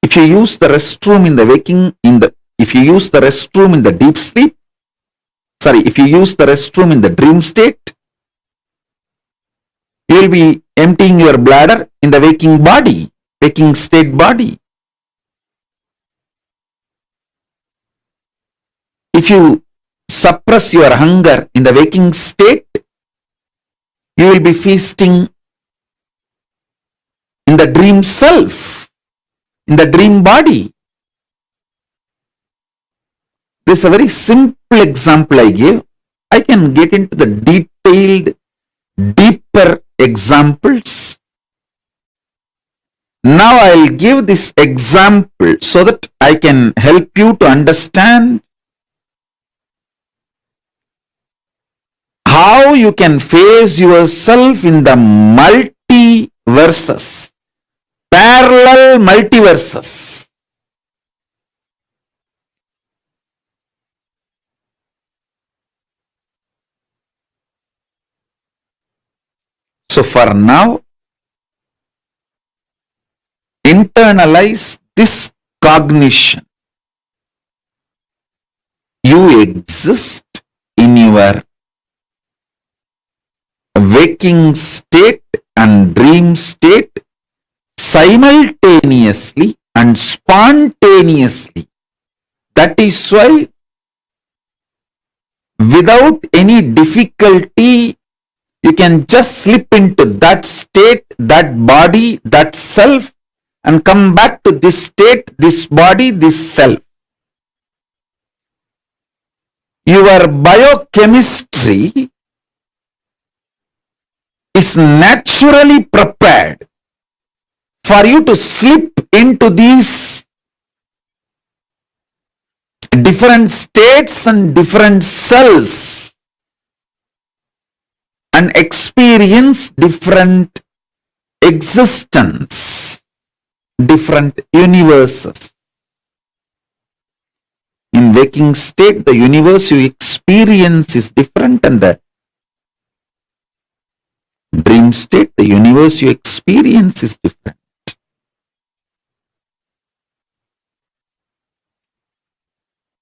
If you use the restroom in the if you use the restroom in the deep sleep, if you use the restroom in the dream state, You will be emptying your bladder in the waking body, waking state body. If you suppress your hunger in the waking state, you will be feasting in the dream self, in the dream body. This is a very simple example I gave. I can get into the detailed, deeper examples. Now I'll give this example so that I can help you to understand how you can face yourself in the multiverses, parallel multiverses. So for now, internalize this cognition. You exist in your waking state and dream state simultaneously and spontaneously. That is why without any difficulty you can just slip into that state, that body, that self, and come back to this state, this body, this self. Your biochemistry is naturally prepared for you to slip into these different states and different cells and experience different existence, different universes. In waking state, the universe you experience is different, and the dream state, the universe you experience is different.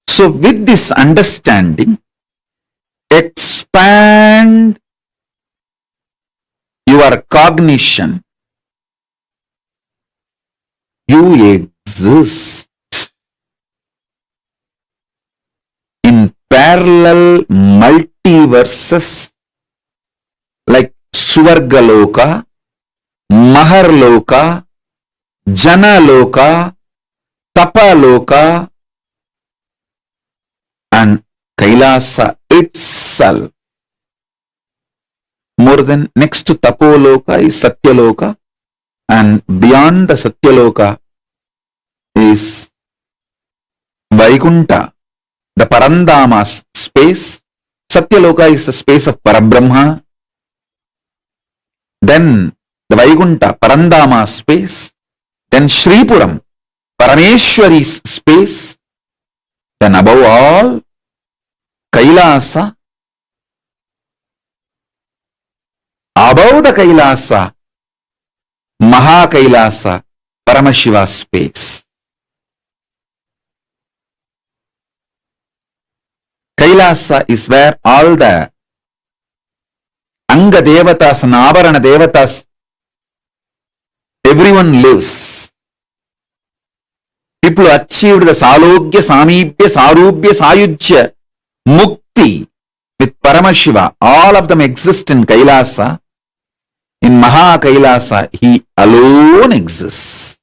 So with this understanding, expand your cognition. You exist in parallel multiverses like Suvargaloka, Maharloka, Janaloka, Tapaloka, and Kailasa itself. More than next to Tapoloka is Satyaloka, and beyond the Satyaloka is Vaikunta, the Parandama space. Satyaloka is the space of Parabrahma. Then the Vaikunta, Parandama space. Then Shripuram, Parameshwari's space. Then above all, Kailasa. Above the Kailasa, Maha Kailasa, Paramashiva space. Kailasa is where all the Anga Devatas and Avarana Devatas, everyone lives. People who achieved the Salogya, Samibhya, Sarubhya, Sayujya, Mukti with Paramashiva, all of them exist in Kailasa. In Maha Kailasa, he alone exists.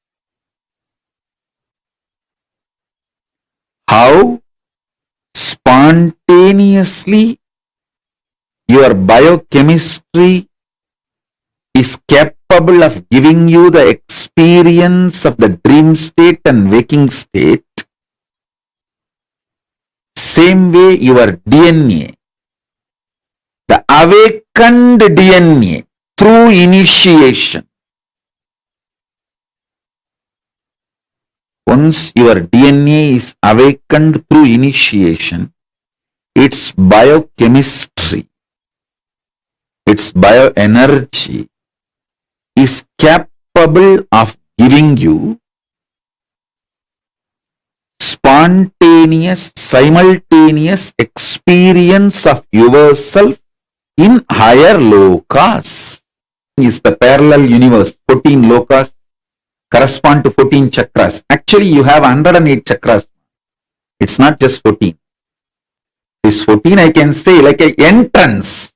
How? Spontaneously, your biochemistry is capable of giving you the experience of the dream state and waking state. Same way your DNA, the awakened DNA through initiation. Once your DNA is awakened through initiation, its biochemistry, its bioenergy is capable of giving you spontaneous, simultaneous experience of yourself in higher lokas. is the parallel universe. 14 lokas correspond to 14 chakras. Actually, you have 108 chakras. It's not just 14. This 14, I can say, like an entrance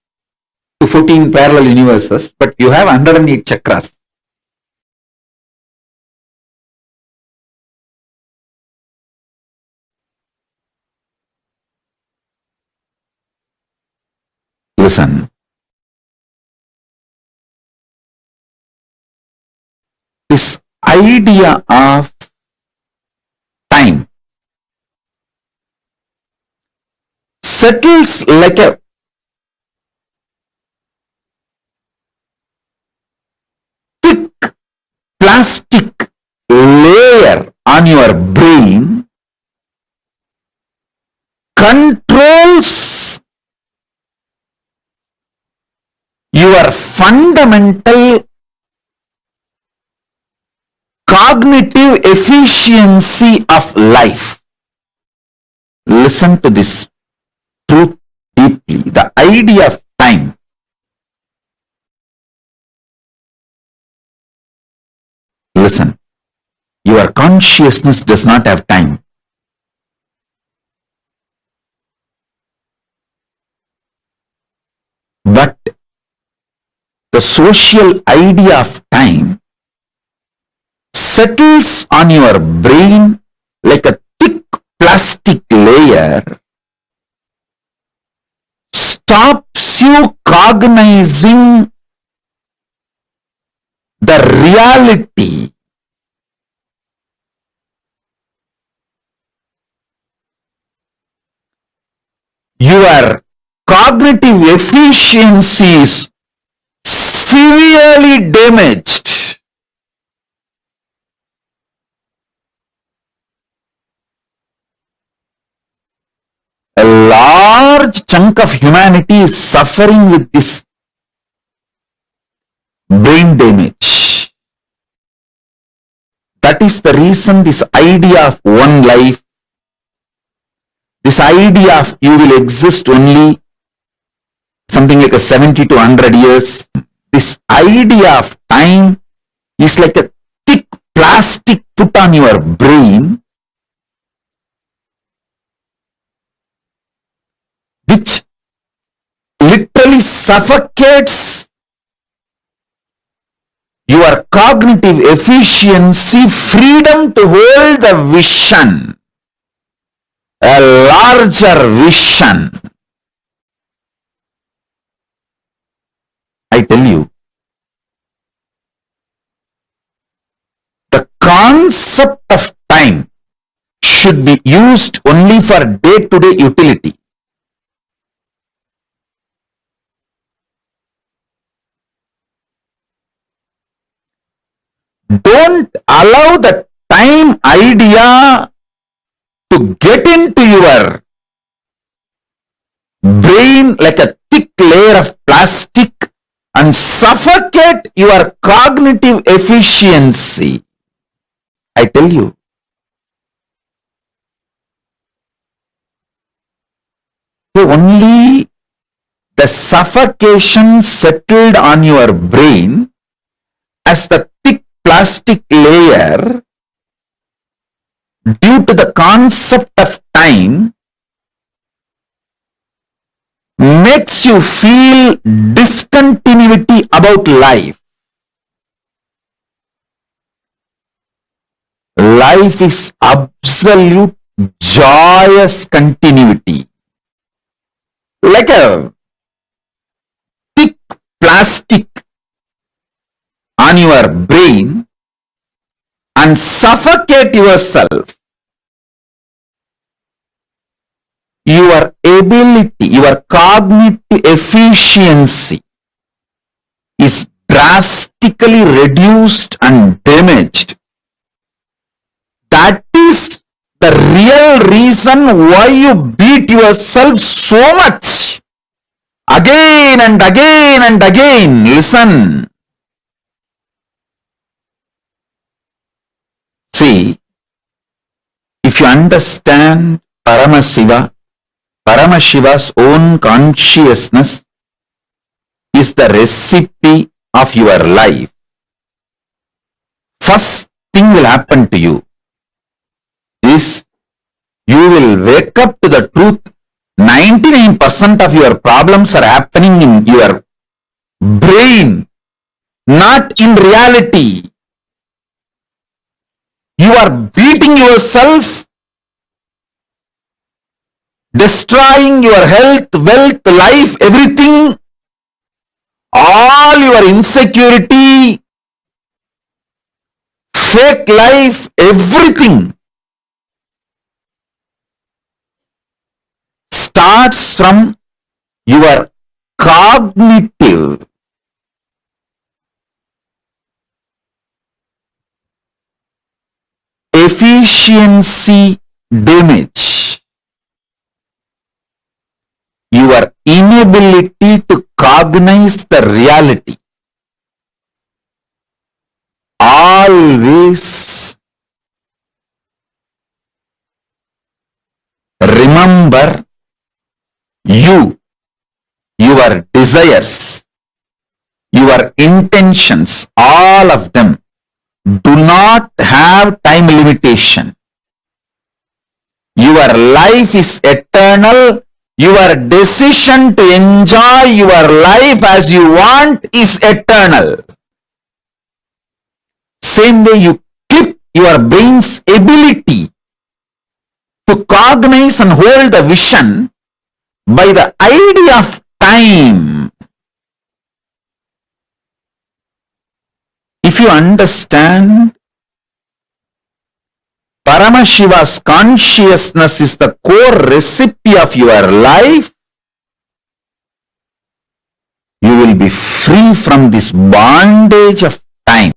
to 14 parallel universes, but you have 108 chakras. Listen. This idea of time settles like a thick plastic layer on your brain, controls your fundamental cognitive efficiency of life. Listen to this truth deeply. The idea of time listen, your consciousness does not have time. But the social idea of time settles on your brain like a thick plastic layer, stops you cognizing the reality your cognitive efficiency is severely damaged. A large chunk of humanity is suffering with this brain damage. That is the reason this idea of one life, this idea of you will exist only something like a 70 to 100 years, this idea of time is like a thick plastic put on your brain, which literally suffocates your cognitive efficiency, freedom to hold the vision, a larger vision. I tell you, the concept of time should be used only for day-to-day utility. Don't allow the time idea to get into your brain like a thick layer of plastic and suffocate your cognitive efficiency. I tell you, only the suffocation settled on your brain as the thick plastic layer due to the concept of time makes you feel discontinuity about life. Life is absolute joyous continuity. Like a thick plastic on your brain and suffocate yourself. Your ability, your cognitive efficiency is drastically reduced and damaged. That is the real reason why you beat yourself so much. Again and again and again. Listen. See, if you understand Paramashiva's own consciousness is the recipe of your life, first thing will happen to you is you will wake up to the truth. 99% of your problems are happening in your brain, not in reality. You are beating yourself, destroying your health, wealth, life, everything, all your insecurity, fake life, everything starts from your cognitive efficiency damage, your inability to cognize the reality. Always remember you, your desires, your intentions, all of them do not have time limitation. Your life is eternal. Your decision to enjoy your life as you want is eternal. Same way you clip your brain's ability to cognize and hold the vision by the idea of time. If you understand Paramashiva's consciousness is the core recipe of your life, you will be free from this bondage of time.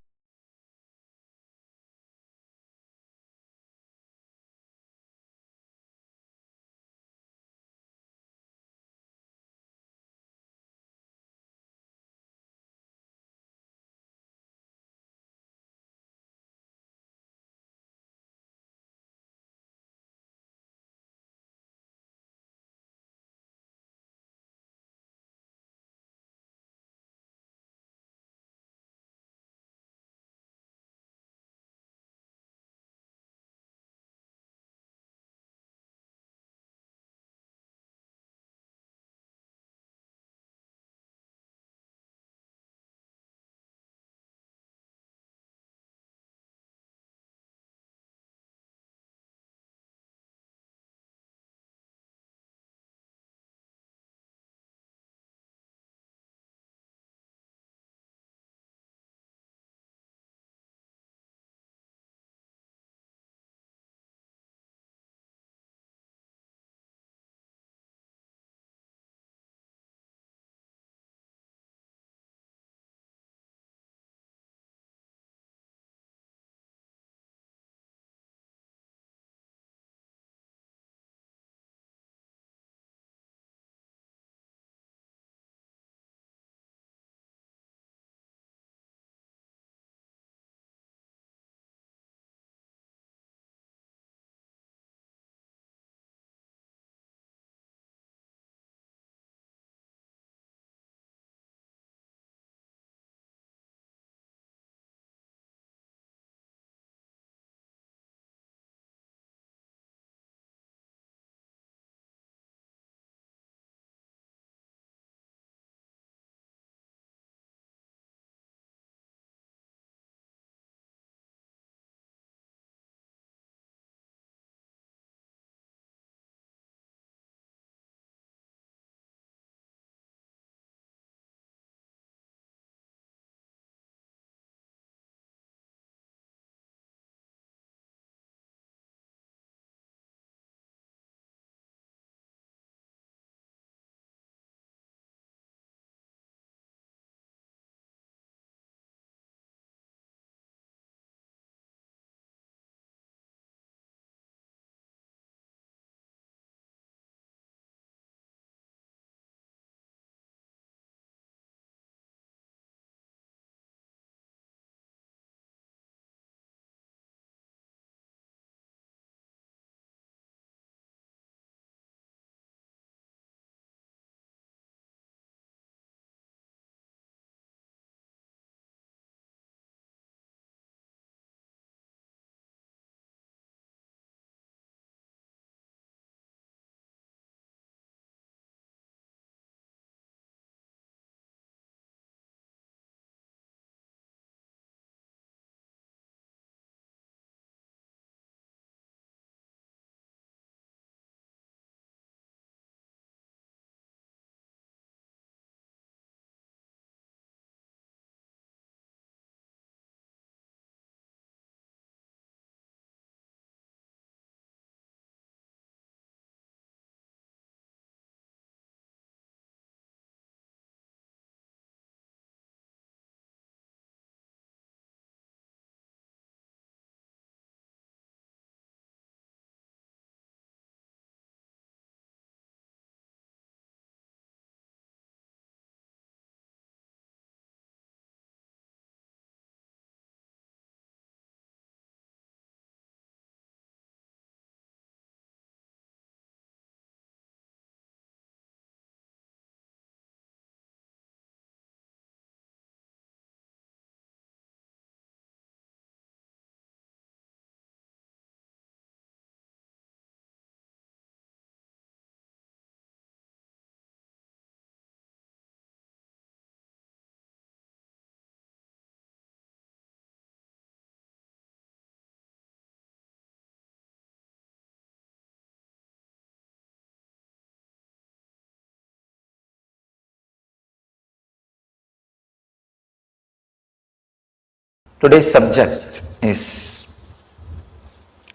Today's subject is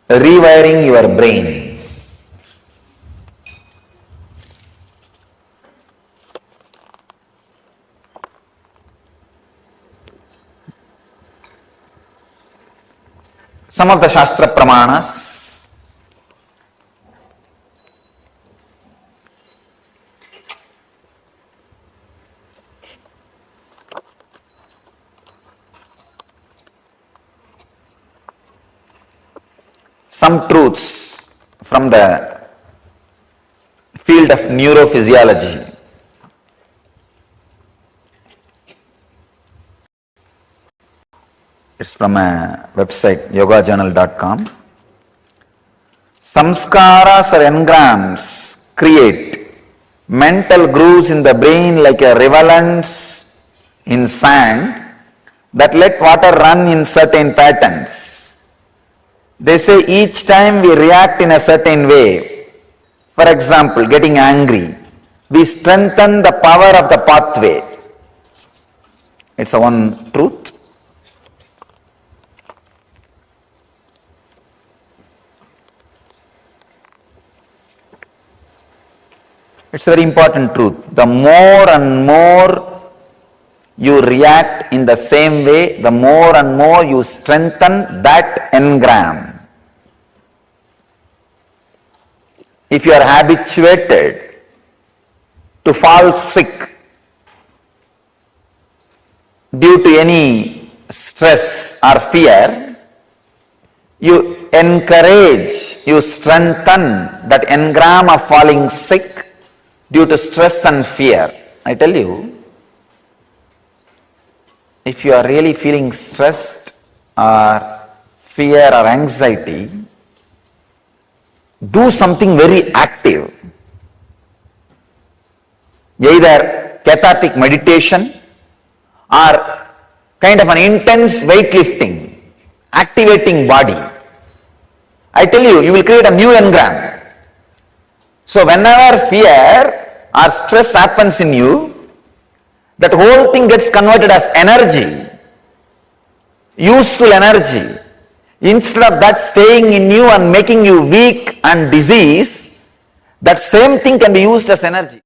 rewiring your brain. Some of the Shastra Pramanas. Some truths from the field of neurophysiology. It's from a website, yogajournal.com. Samskaras or engrams create mental grooves in the brain like a riverlands in sand that let water run in certain patterns. They say each time we react in a certain way, for example, getting angry, we strengthen the power of the pathway. It's a one truth. It's a very important truth. The more and more you react in the same way, the more and more you strengthen that engram. If you are habituated to fall sick due to any stress or fear, you encourage, you strengthen that engram of falling sick due to stress and fear. I tell you, if you are really feeling stressed or fear or anxiety, do something very active. Either cathartic meditation or kind of an intense weightlifting, activating body. I tell you, you will create a new engram. So whenever fear or stress happens in you, that whole thing gets converted as energy, useful energy. Instead of that staying in you and making you weak and disease, that same thing can be used as energy.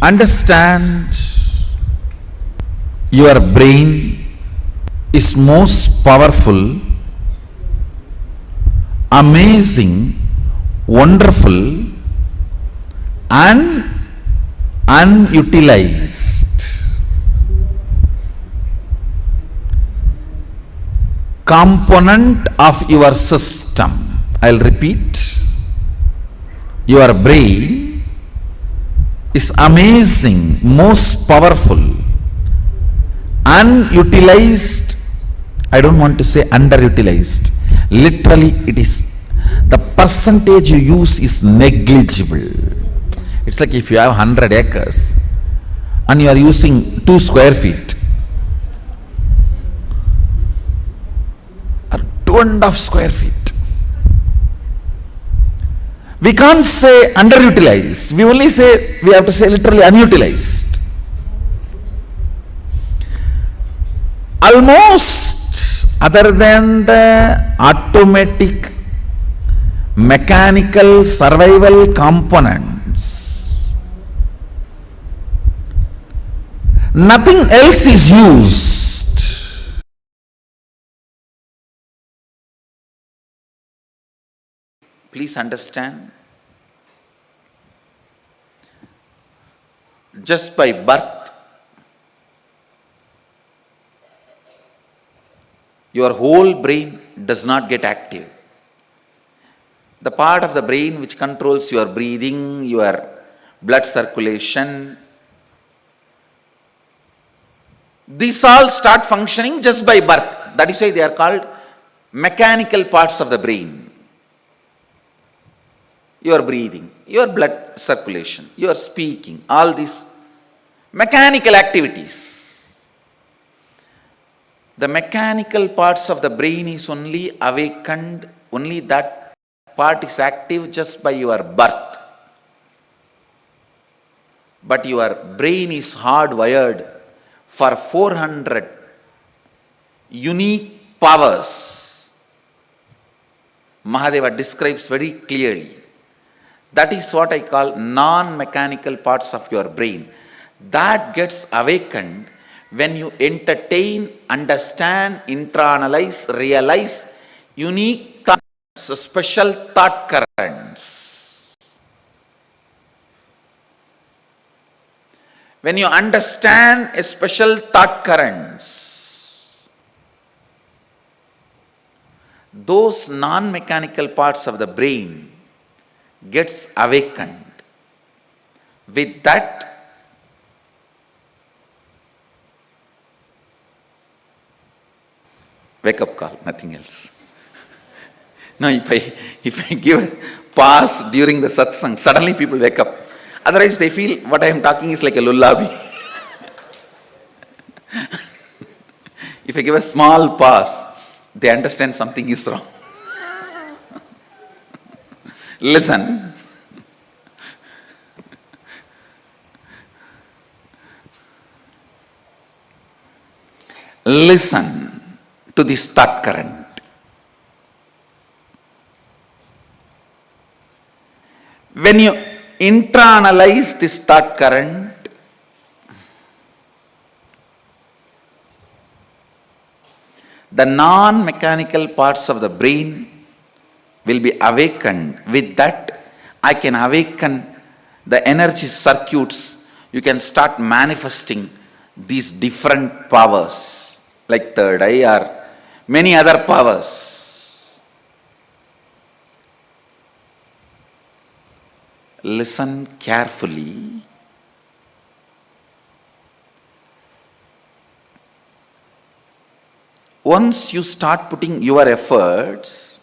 Understand, your brain is most powerful, amazing, wonderful, and unutilized. Component of your system. I'll repeat. Your brain is amazing, most powerful, unutilized. I don't want to say underutilized. Literally, it is. The percentage you use is negligible. It's like if you have 100 acres and you are using 2 square feet. 2.5 square feet. We can't say underutilized. We only say, we have to say literally unutilized. Almost, other than the automatic, mechanical survival components, nothing else is used. Please understand, just by birth, your whole brain does not get active. The part of the brain which controls your breathing, your blood circulation, these all start functioning just by birth. That is why they are called mechanical parts of the brain. Your breathing, your blood circulation, your speaking, all these mechanical activities. The mechanical parts of the brain is only awakened, only that part is active just by your birth. but your brain is hardwired for 400 unique powers. Mahadeva describes very clearly. That is what I call non-mechanical parts of your brain. That gets awakened when you entertain, understand, internalize, realize unique thoughts, special thought currents. When you understand a special thought currents, those non-mechanical parts of the brain gets awakened. With that, wake up call, nothing else. Now if I give a pause during the satsang, suddenly people wake up. Otherwise they feel what I am talking is like a lullaby. If I give a small pause, they understand something is wrong. Listen. Listen to this thought current. When you internalize this thought current, the non-mechanical parts of the brain will be awakened. With that, I can awaken the energy circuits. You can start manifesting these different powers, like third eye or many other powers. Listen carefully. Once you start putting your efforts,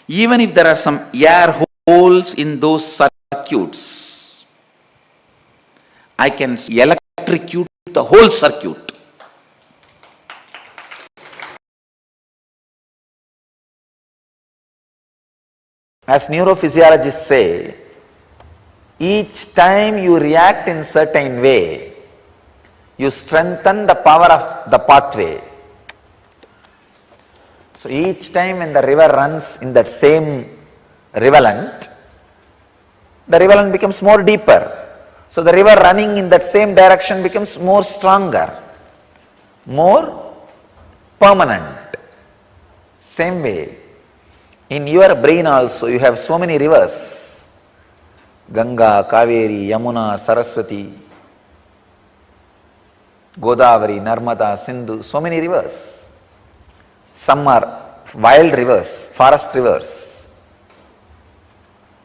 even if there are some air holes in those circuits, I can electrocute the whole circuit. As neurophysiologists say, each time you react in certain way, you strengthen the power of the pathway. So each time when the river runs in that same rivulet, the rivulet becomes more deeper. So the river running in that same direction becomes more stronger, more permanent. Same way, in your brain also you have so many rivers. Ganga, Kaveri, Yamuna, Saraswati, Godavari, Narmada, Sindhu, so many rivers. Some are wild rivers, forest rivers.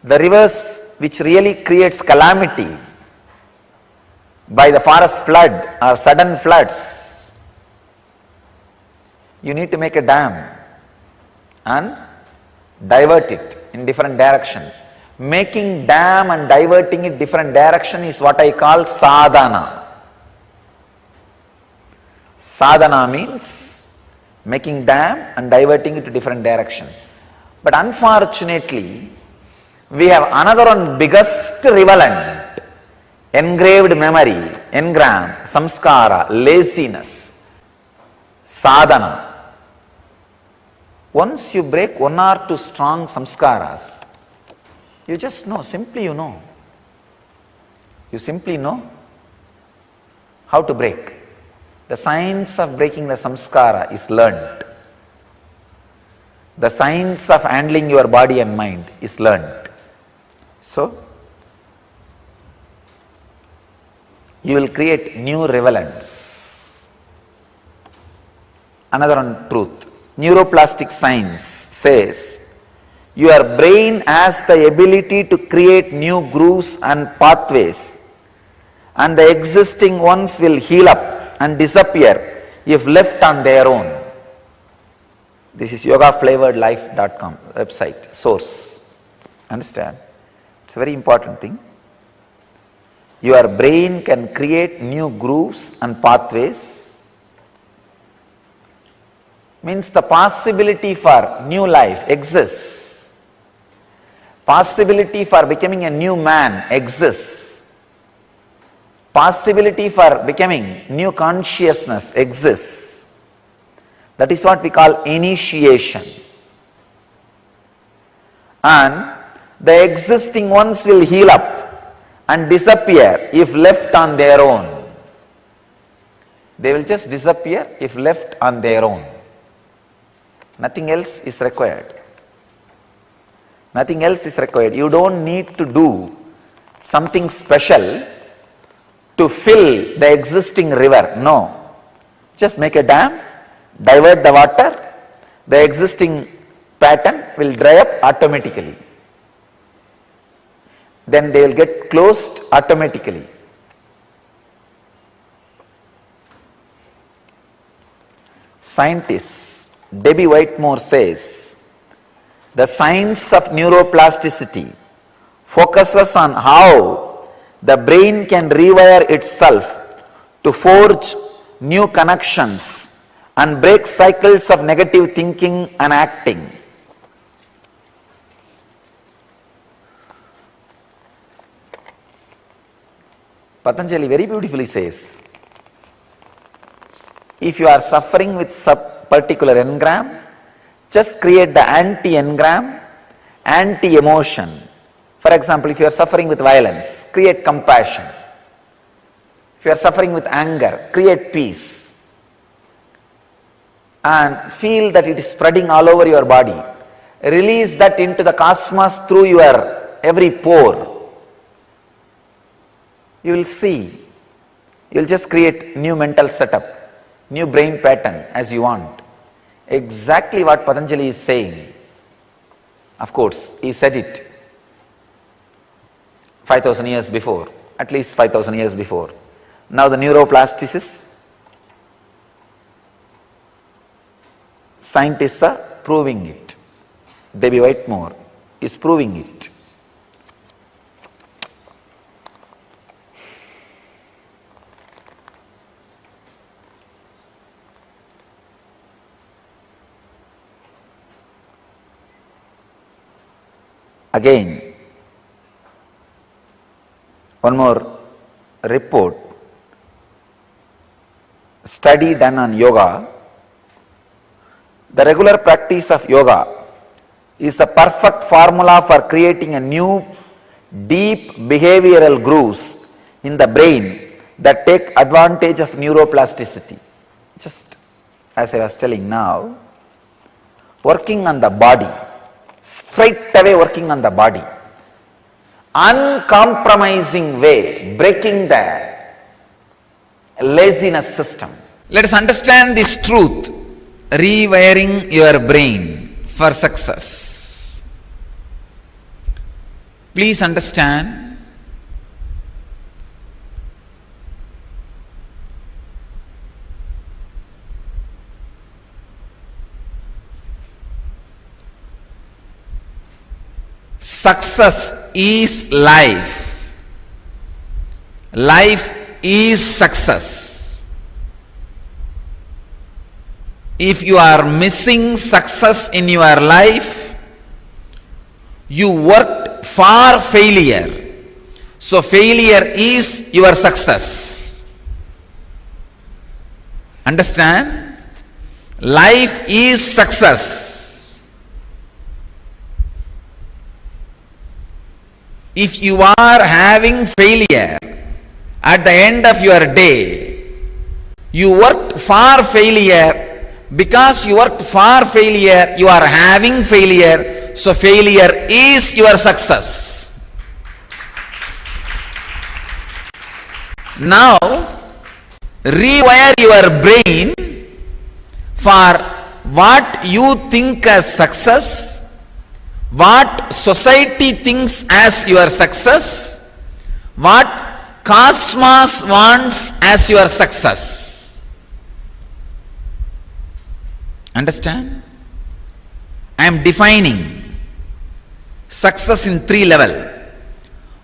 The rivers which really creates calamity by the forest flood or sudden floods, you need to make a dam and divert it in different direction. Making dam and diverting it different direction is what I call sadhana. Sadhana means making dam and diverting it to different direction. But unfortunately, we have another one biggest rivulet, engraved memory, engram, samskara, laziness, sadhana. Once you break one or two strong samskaras, you just know, simply you know. You simply know how to break. The science of breaking the samskara is learned. The science of handling your body and mind is learned. So, you will create new rivulets. Another one truth. Neuroplastic science says, your brain has the ability to create new grooves and pathways, and the existing ones will heal up and disappear if left on their own. This is yogaflavoredlife.com website, source. Understand? It's a very important thing. Your brain can create new grooves and pathways. Means the possibility for new life exists. Possibility for becoming a new man exists. possibility for becoming new consciousness exists. That is what we call initiation. And the existing ones will heal up and disappear if left on their own. They will just disappear if left on their own. Nothing else is required. Nothing else is required. You don't need to do something special to fill the existing river. No. Just make a dam, divert the water, the existing pattern will dry up automatically. Then they will get closed automatically. Scientist Debbie Whitmore says, the science of neuroplasticity focuses on how the brain can rewire itself to forge new connections and break cycles of negative thinking and acting. Patanjali very beautifully says, if you are suffering with some particular engram, just create the anti-engram, anti-emotion. For example, if you are suffering with violence, create compassion. If you are suffering with anger, create peace. And feel that it is spreading all over your body. Release that into the cosmos through your every pore. You will see. You will just create new mental setup, new brain pattern as you want. Exactly what Patanjali is saying. Of course, he said it 5,000 years before, at least 5,000 years before. Now the neuroplasticists, scientists are proving it. Debbie Whitmore is proving it. Again, one more report, study done on yoga. The regular practice of yoga is the perfect formula for creating a new deep behavioral grooves in the brain that take advantage of neuroplasticity. Just as I was telling now, working on the body, straight away working on the body, uncompromising way, breaking the laziness system. Let us understand this truth, rewiring your brain for success. Please understand, success is life. Life is success. If you are missing success in your life, you worked for failure. So failure is your success. Understand? Life is success. If you are having failure at the end of your day, you worked for failure. Because you worked for failure, you are having failure. So failure is your success. Now, rewire your brain for what you think as success, what society thinks as your success, what cosmos wants as your success. Understand? I am defining success in 3 levels.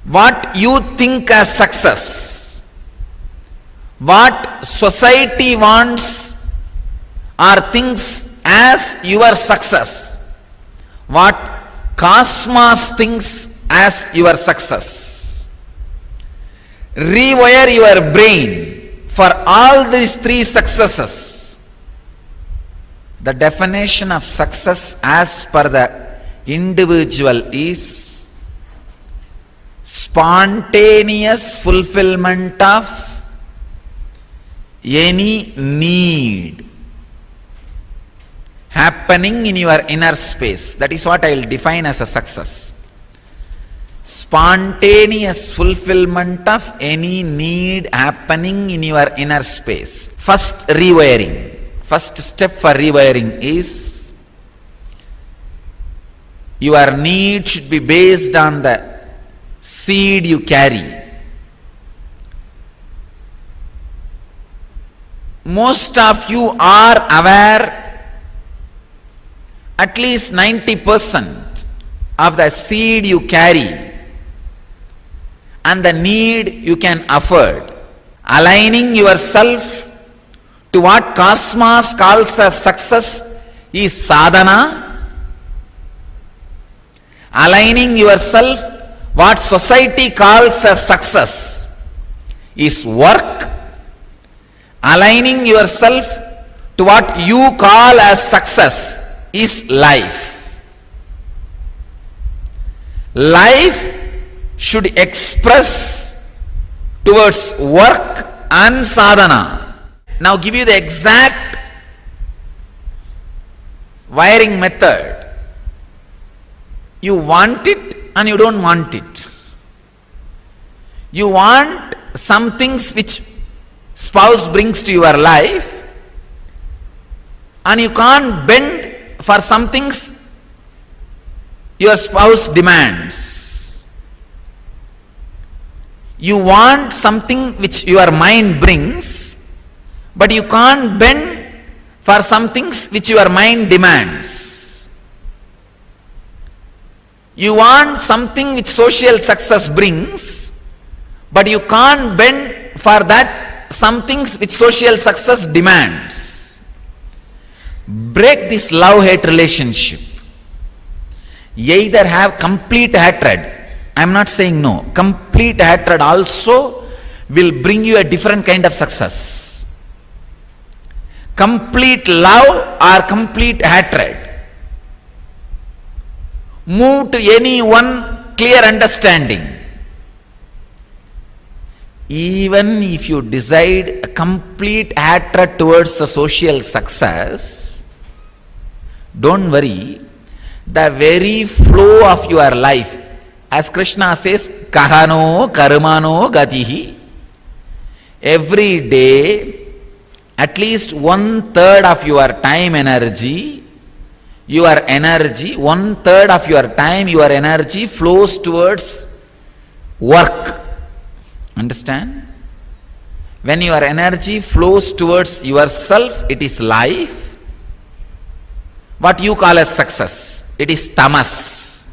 What you think as success, what society wants or thinks as your success, what cosmos thinks as your success. rewire your brain for all these three successes. The definition of success as per the individual is spontaneous fulfillment of any need happening in your inner space. That is what I will define as a success. Spontaneous fulfillment of any need happening in your inner space. First, rewiring. First step for rewiring is your need should be based on the seed you carry. Most of you are aware at least 90% of the seed you carry and the need you can afford. Aligning yourself to what Cosmos calls as success is sadhana. Aligning yourself what society calls as success is work. Aligning yourself to what you call as success is life. Life should express towards work and sadhana. Now give you the exact wiring method. You want it and you don't want it. You want some things which spouse brings to your life and you can't bend for some things your spouse demands. You want something which your mind brings, but you can't bend for some things which your mind demands. You want something which social success brings, but you can't bend for that some things which social success demands. Break this love-hate relationship. Either have complete hatred. I am not saying no. Complete hatred also will bring you a different kind of success. Complete love or complete hatred. Move to any one clear understanding. Even if you decide a complete hatred towards the social success, don't worry, the very flow of your life, as Krishna says, kahano karmano gatihi, every day, at least 1/3 of your time energy, 1/3 of your time, your energy flows towards work. Understand? When your energy flows towards yourself, it is life. What you call as success, it is tamas.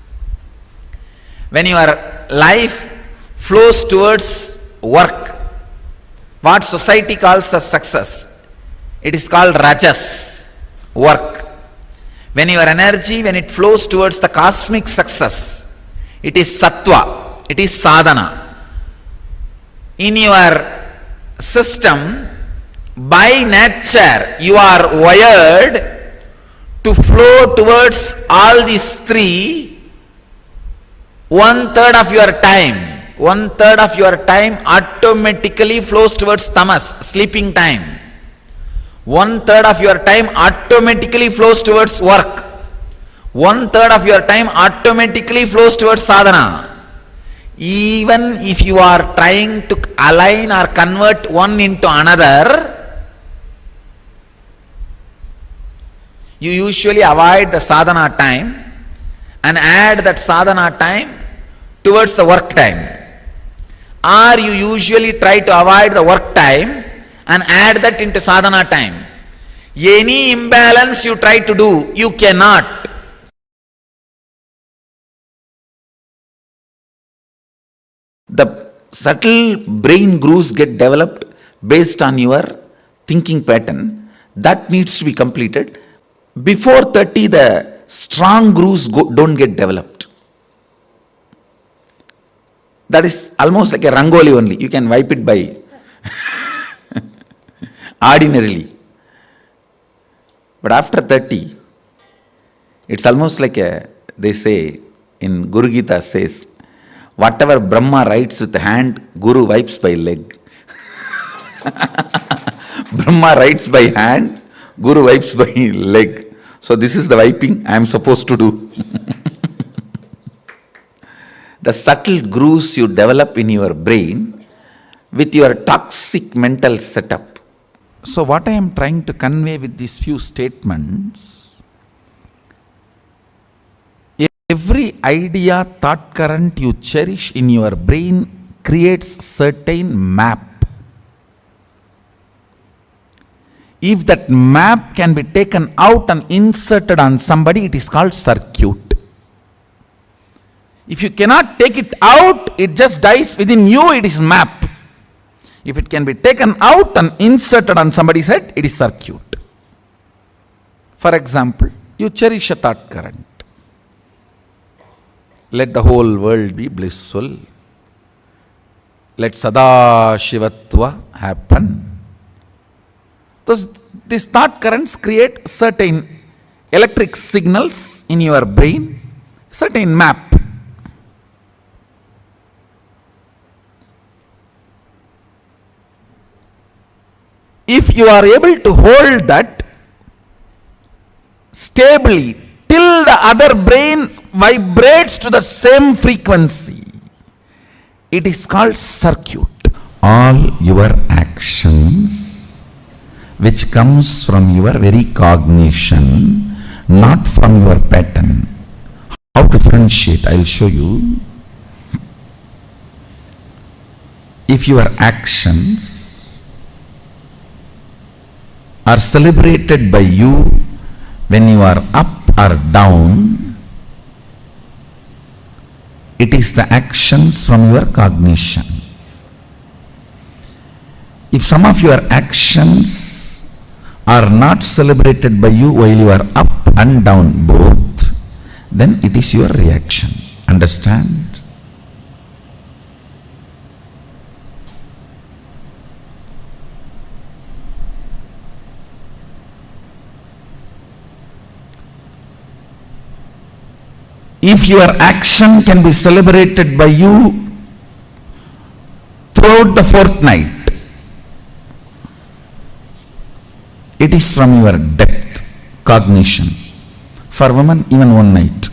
When your life flows towards work, what society calls as success, it is called rajas, work. When your energy, when it flows towards the cosmic success, it is sattva, it is sadhana. In your system, by nature, you are wired to flow towards all these three. 1/3 of your time, 1/3 of your time automatically flows towards tamas, sleeping time. 1/3 of your time automatically flows towards work. 1/3 of your time automatically flows towards sadhana. Even if you are trying to align or convert one into another, you usually avoid the sadhana time and add that sadhana time towards the work time. Or you usually try to avoid the work time and add that into sadhana time. Any imbalance you try to do, you cannot. The subtle brain grooves get developed based on your thinking pattern. That needs to be completed. Before 30, the strong grooves don't get developed. That is almost like a rangoli only. You can wipe it by ordinarily. But after 30, it's almost like they say in Guru Gita says, whatever Brahma writes with hand, Guru wipes by leg. Brahma writes by hand, Guru wipes by leg. So this is the wiping I am supposed to do. The subtle grooves you develop in your brain with your toxic mental setup. So what I am trying to convey with these few statements, every idea, thought current you cherish in your brain creates certain map. If that map can be taken out and inserted on somebody, it is called circuit. If you cannot take it out, it just dies within you, it is map. If it can be taken out and inserted on somebody's head, it is circuit. For example, you cherish a thought current. Let the whole world be blissful. Let Sada Shivatva happen. These thought currents create certain electric signals in your brain, certain map. If you are able to hold that stably till the other brain vibrates to the same frequency, it is called circuit. All your actions, which comes from your very cognition, not from your pattern. How to differentiate? I will show you. If your actions are celebrated by you when you are up or down, it is the actions from your cognition. If some of your actions are not celebrated by you while you are up and down both, then it is your reaction. Understand? If your action can be celebrated by you throughout the fortnight, it is from your depth, cognition. For women, even one night.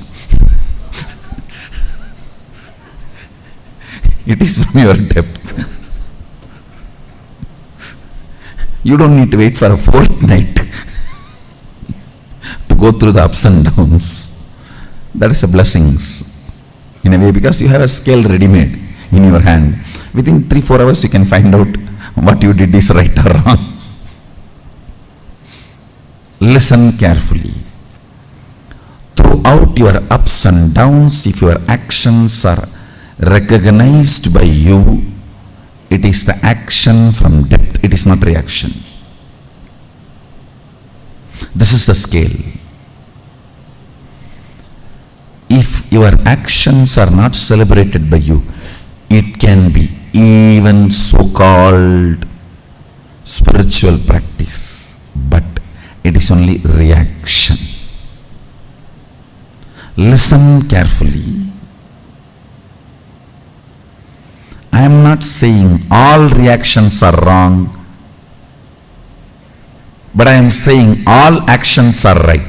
It is from your depth. You don't need to wait for a fortnight to go through the ups and downs. That is a blessings in a way, because you have a scale ready-made in your hand. Within 3-4 hours you can find out what you did is right or wrong. Listen carefully. Throughout your ups and downs, if your actions are recognized by you, it is the action from depth, it is not reaction. This is the scale. If your actions are not celebrated by you, it can be even so-called spiritual practice, but it is only reaction. Listen carefully. I am not saying all reactions are wrong, but I am saying all actions are right.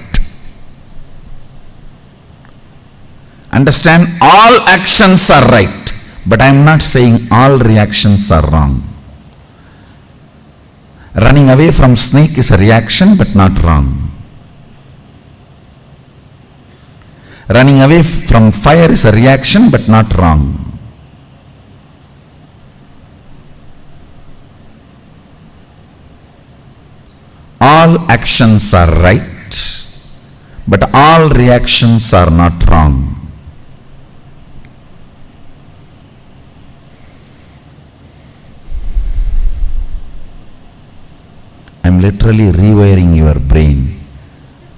Understand, all actions are right, but I am not saying all reactions are wrong. Running away from snake is a reaction but not wrong. Running away from fire is a reaction but not wrong. All actions are right, but all reactions are not wrong. I am literally rewiring your brain.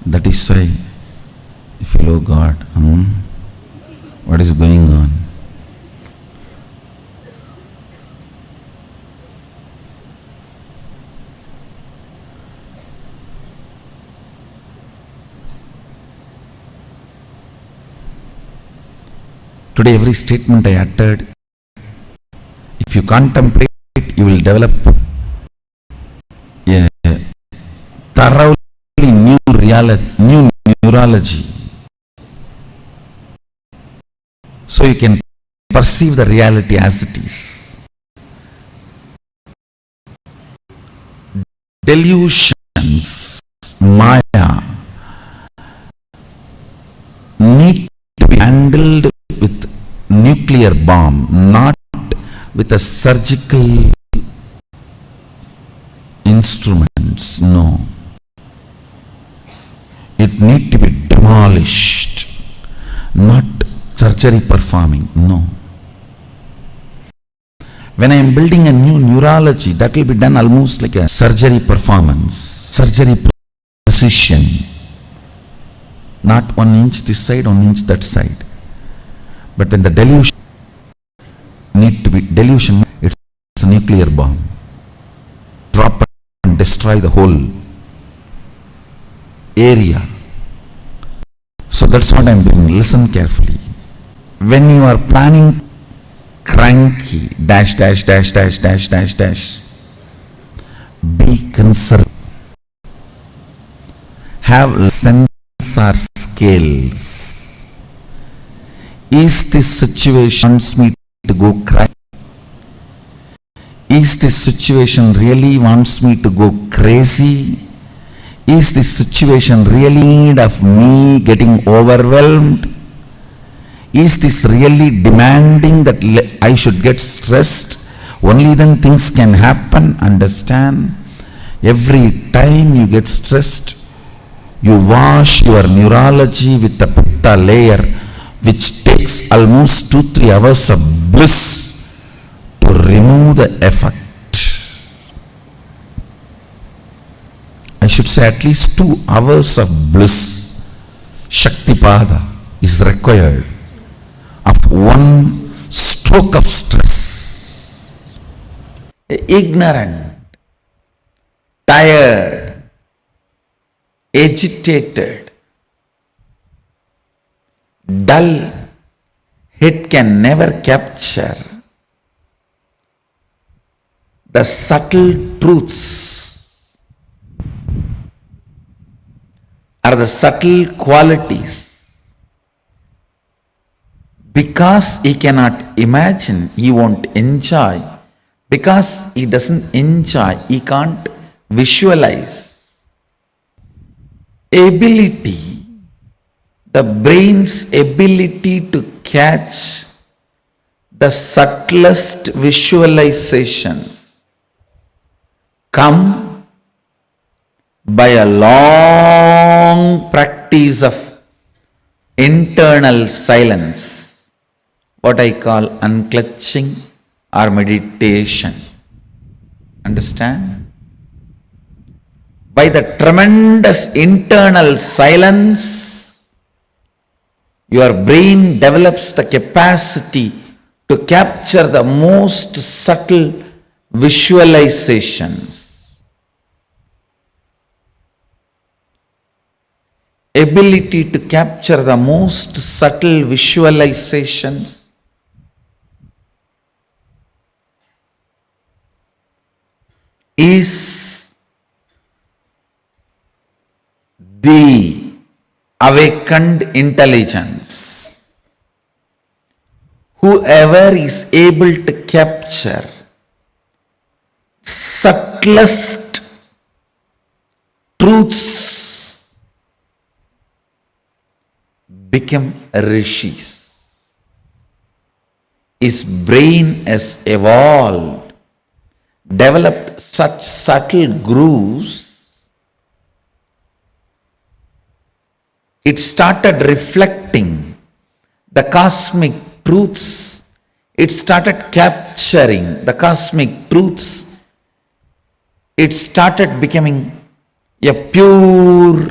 That is why you feel, oh God, what is going on? Today, every statement I uttered, if you contemplate, you will develop a thoroughly new neurology. So you can perceive the reality as it is. Delusions, Maya, need to be handled with nuclear bomb, not with a surgical instruments. No. It need to be demolished, not surgery performing. No. When I am building a new neurology, that will be done almost like a surgery performance, surgery precision. Not 1 inch this side, 1 inch that side. But when the delusion need to be delusion, it's a nuclear bomb. Drop and destroy the whole area. So that's what I'm doing. Listen carefully. When you are planning cranky, dash, dash, dash, dash, dash, dash, dash, be conservative. Have sensor scales. Is this situation wants me to go cranky? Is this situation really wants me to go crazy? Is this situation really need of me getting overwhelmed? Is this really demanding that I should get stressed? Only then things can happen. Understand? Every time you get stressed, you wash your neurology with the pitta layer, which takes almost 2-3 hours of bliss to remove the effect. I should say at least 2 hours of bliss, Shaktipada, is required of one stroke of stress. Ignorant, tired, agitated, dull head can never capture the subtle truths or the subtle qualities. Because he cannot imagine, he won't enjoy. Because he doesn't enjoy, he can't visualize. Ability, the brain's ability to catch the subtlest visualizations come by a long practice of internal silence, what I call unclutching or meditation. Understand? By the tremendous internal silence, your brain develops the capacity to capture the most subtle visualizations. Ability to capture the most subtle visualizations is the awakened intelligence. Whoever is able to capture subtlest truths become rishis. His brain has evolved, developed such subtle grooves. It started reflecting the cosmic truths. It started capturing the cosmic truths. It started becoming a pure,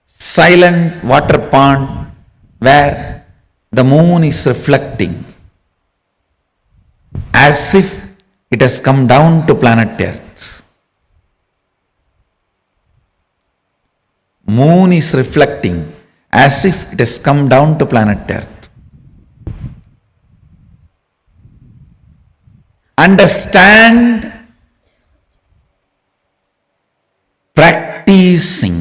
silent water pond where the moon is reflecting as if it has come down to planet Earth. Moon is reflecting as if it has come down to planet Earth. understand, practicing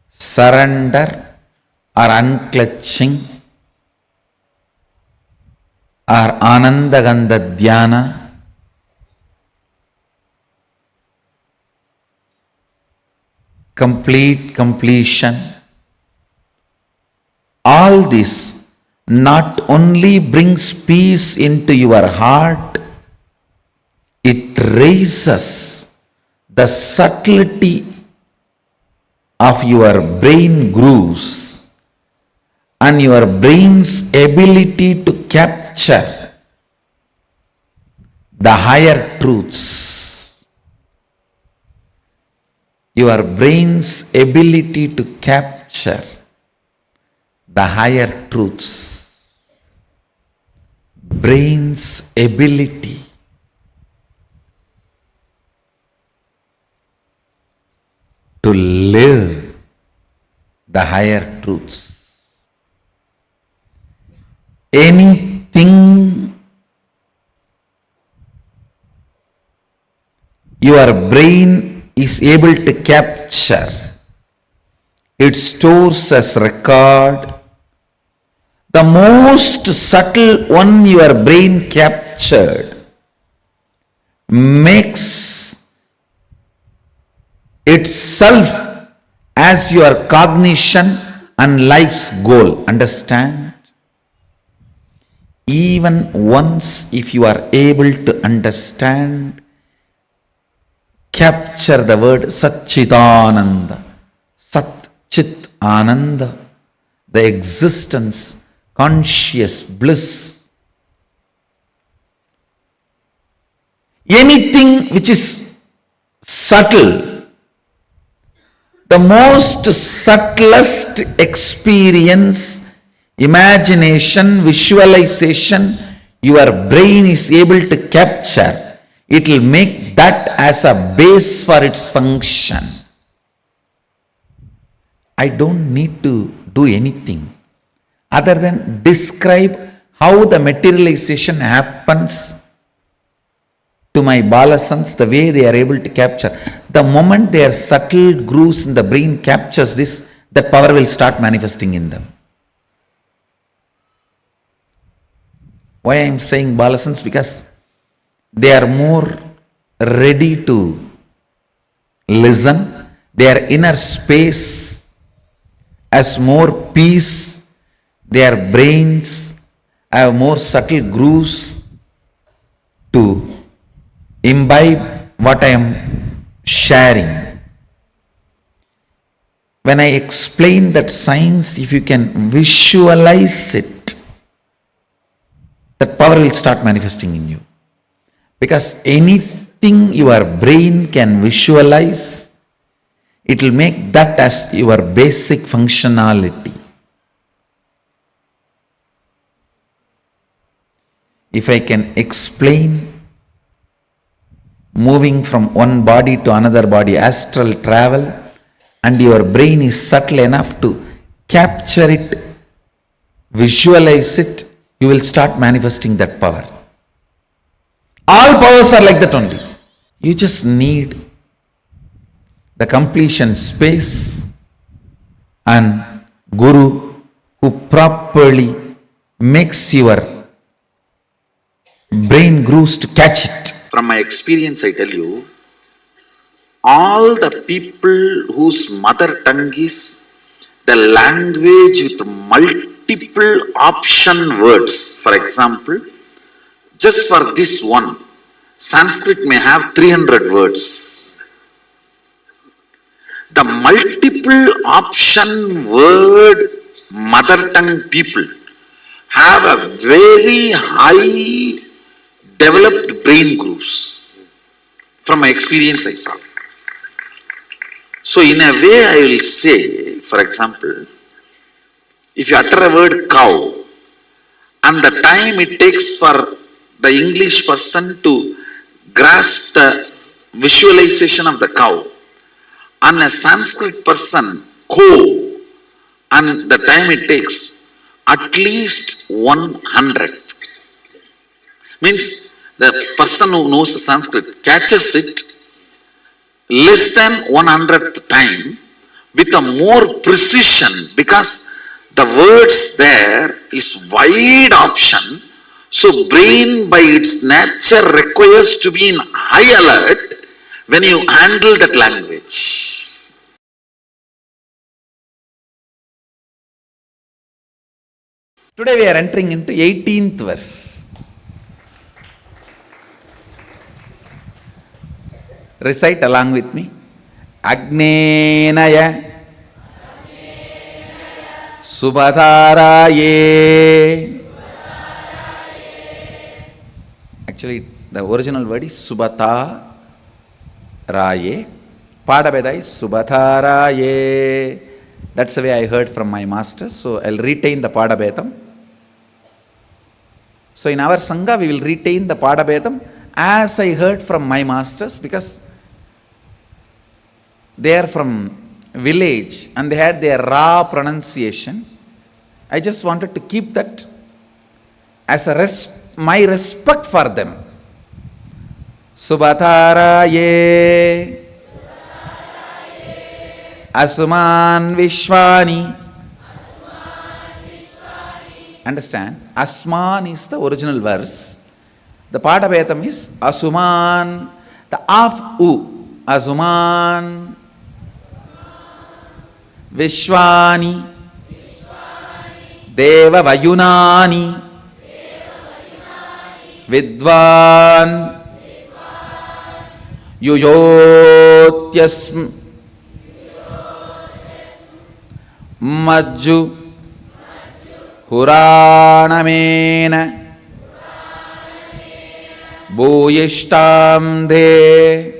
surrender or unclutching or Anandagandha Dhyana, complete completion, all this not only brings peace into your heart, it raises the subtlety of your brain grooves and your brain's ability to capture the higher truths. Your brain's ability to capture the higher truths. Brain's ability to live the higher truths. Anything your brain is able to capture, it stores as record. The most subtle one your brain captured makes itself as your cognition and life's goal. Understand? Even once if you are able to understand, capture the word Satchitananda, Sat Chit Ananda, the existence, conscious bliss. Anything which is subtle, the most subtlest experience, imagination, visualization, your brain is able to capture, it will make that as a base for its function. I don't need to do anything other than describe how the materialization happens to my balasans, the way they are able to capture. The moment their subtle grooves in the brain captures this, that power will start manifesting in them. Why I am saying balasans? Because they are more ready to listen. Their inner space has more peace. Their brains have more subtle grooves to imbibe what I am sharing. When I explain that science, if you can visualize it, that power will start manifesting in you. Because anything your brain can visualize, it will make that as your basic functionality. If I can explain moving from one body to another body, astral travel, and your brain is subtle enough to capture it, visualize it, you will start manifesting that power. All powers are like that only. You just need the completion space and Guru who properly makes your brain grooves to catch it. From my experience, I tell you, all the people whose mother tongue is the language with multiple option words, for example, just for this one, Sanskrit may have 300 words. The multiple option word mother tongue people have a very high developed brain grooves. From my experience, I saw. So in a way, I will say, for example, if you utter a word cow, and the time it takes for the English person to grasp the visualization of the cow, and a Sanskrit person, and the time it takes, at least 100. Means the person who knows the Sanskrit catches it less than 100th time with a more precision, because the words there is wide option. So brain by its nature requires to be in high alert when you handle that language. Today we are entering into 18th verse. Recite along with me. Agnenaya Subhadharaye. Actually, the original word is Subhata Raye. Padabeda is Subhadharaye. That's the way I heard from my master. So I'll retain the Padabedam. So in our Sangha, we will retain the Padabedam as I heard from my masters, because they are from village and they had their raw pronunciation. I just wanted to keep that as a my respect for them. Subhadharaye Asuman Vishwani. Understand? Asman is the original verse. The Padabedam is Asuman. The af u. Asuman Vishwani Deva Vayunani Vidvan Yuyotyasm Majju Huranamena Bhuyishtam De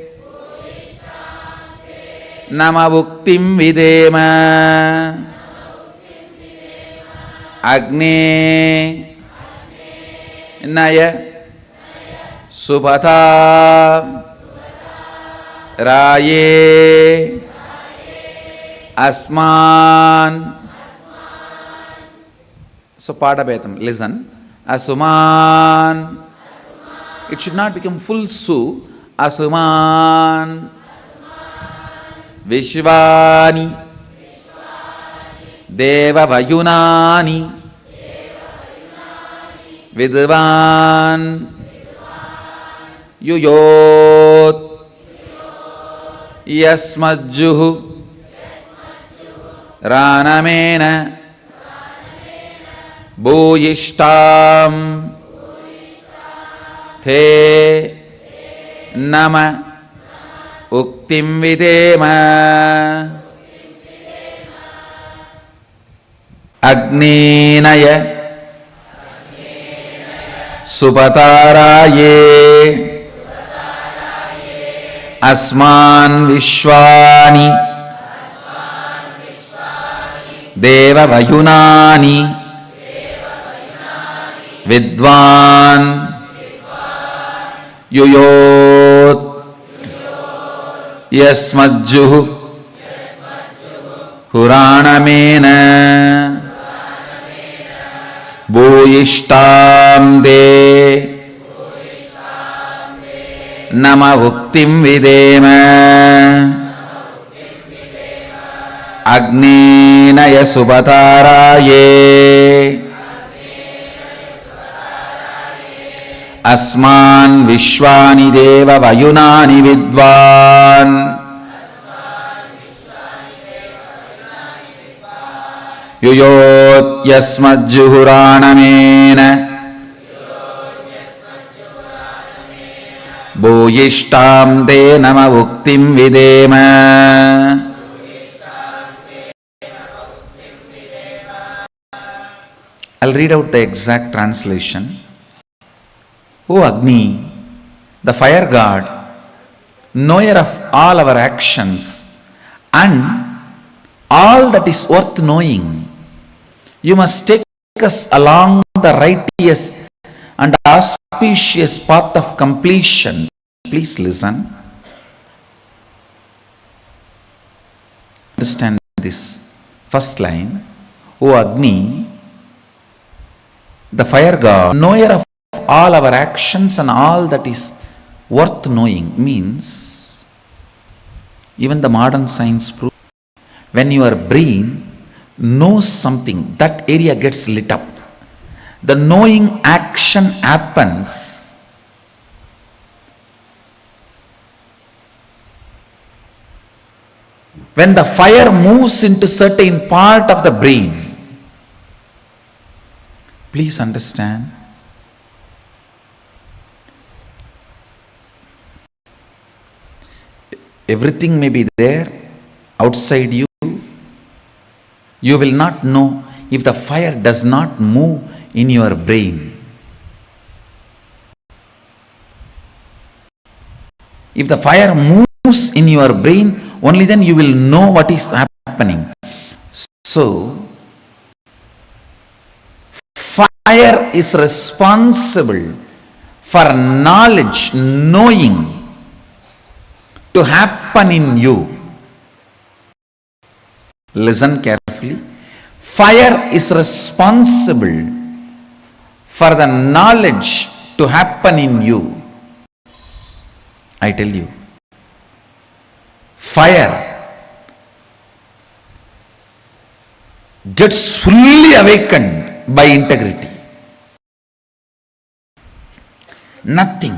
Namavuktim Videma Agne Naya Subhata Raye Asman. So Padabedam, listen. Asuman. It should not become full su. Asuman Vishwani Deva Vayunani Vidvan Yuyot Yasmajjuhu Ranamena Bhuyishtam Te Nama Uktim Videma Agnenaya Subhadharaye Asman Vishwani Deva Vayunani Vidvan Yuyot Yasmajjuhu Huranamena Bhuyishtam De Namavuktim Videma Agnenaya Subhadharaye Asman Vishwani Deva Vayunani Vidvan Yuyot Yasmajjuhuranamena Bhuyishtam De Namavuktim Videma. I'll read out the exact translation. O Agni, the fire god, knower of all our actions and all that is worth knowing, you must take us along the righteous and auspicious path of completion. Please listen. Understand this first line. O Agni, the fire god, knower of all our actions and all that is worth knowing means, even the modern science proves, when your brain knows something, that area gets lit up. The knowing action happens when the fire moves into certain part of the brain. Please understand, everything may be there outside you. You will not know if the fire does not move in your brain. If the fire moves in your brain, only then you will know what is happening. So, fire is responsible for knowledge, knowing to happen in you. Listen carefully. Fire is responsible for the knowledge to happen in you. I tell you, fire gets fully awakened by integrity. Nothing.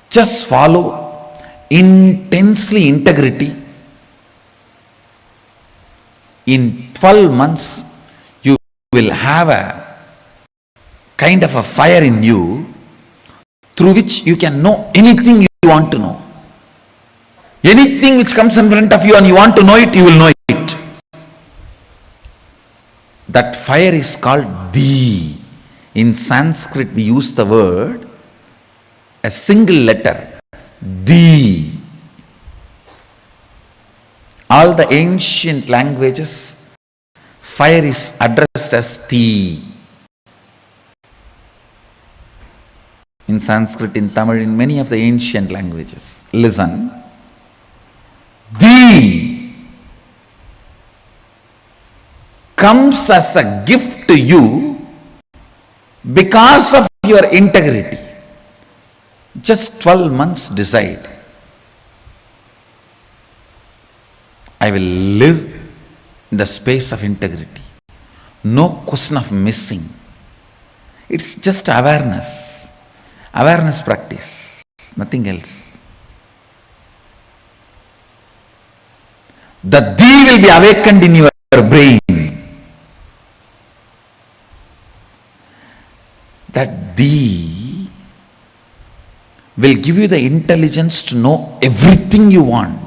Just follow intensely integrity. In 12 months, you will have a kind of a fire in you through which you can know anything you want to know. Anything which comes in front of you and you want to know it, you will know it. That fire is called Di. In Sanskrit, we use the word, a single letter, Di. All the ancient languages, fire is addressed as Ti. In Sanskrit, in Tamil, in many of the ancient languages. Listen. Di comes as a gift to you because of your integrity. Just 12 months decide. I will live in the space of integrity. No question of missing. It's just awareness. Awareness practice. Nothing else. The Di will be awakened in your brain. That Di will give you the intelligence to know everything you want.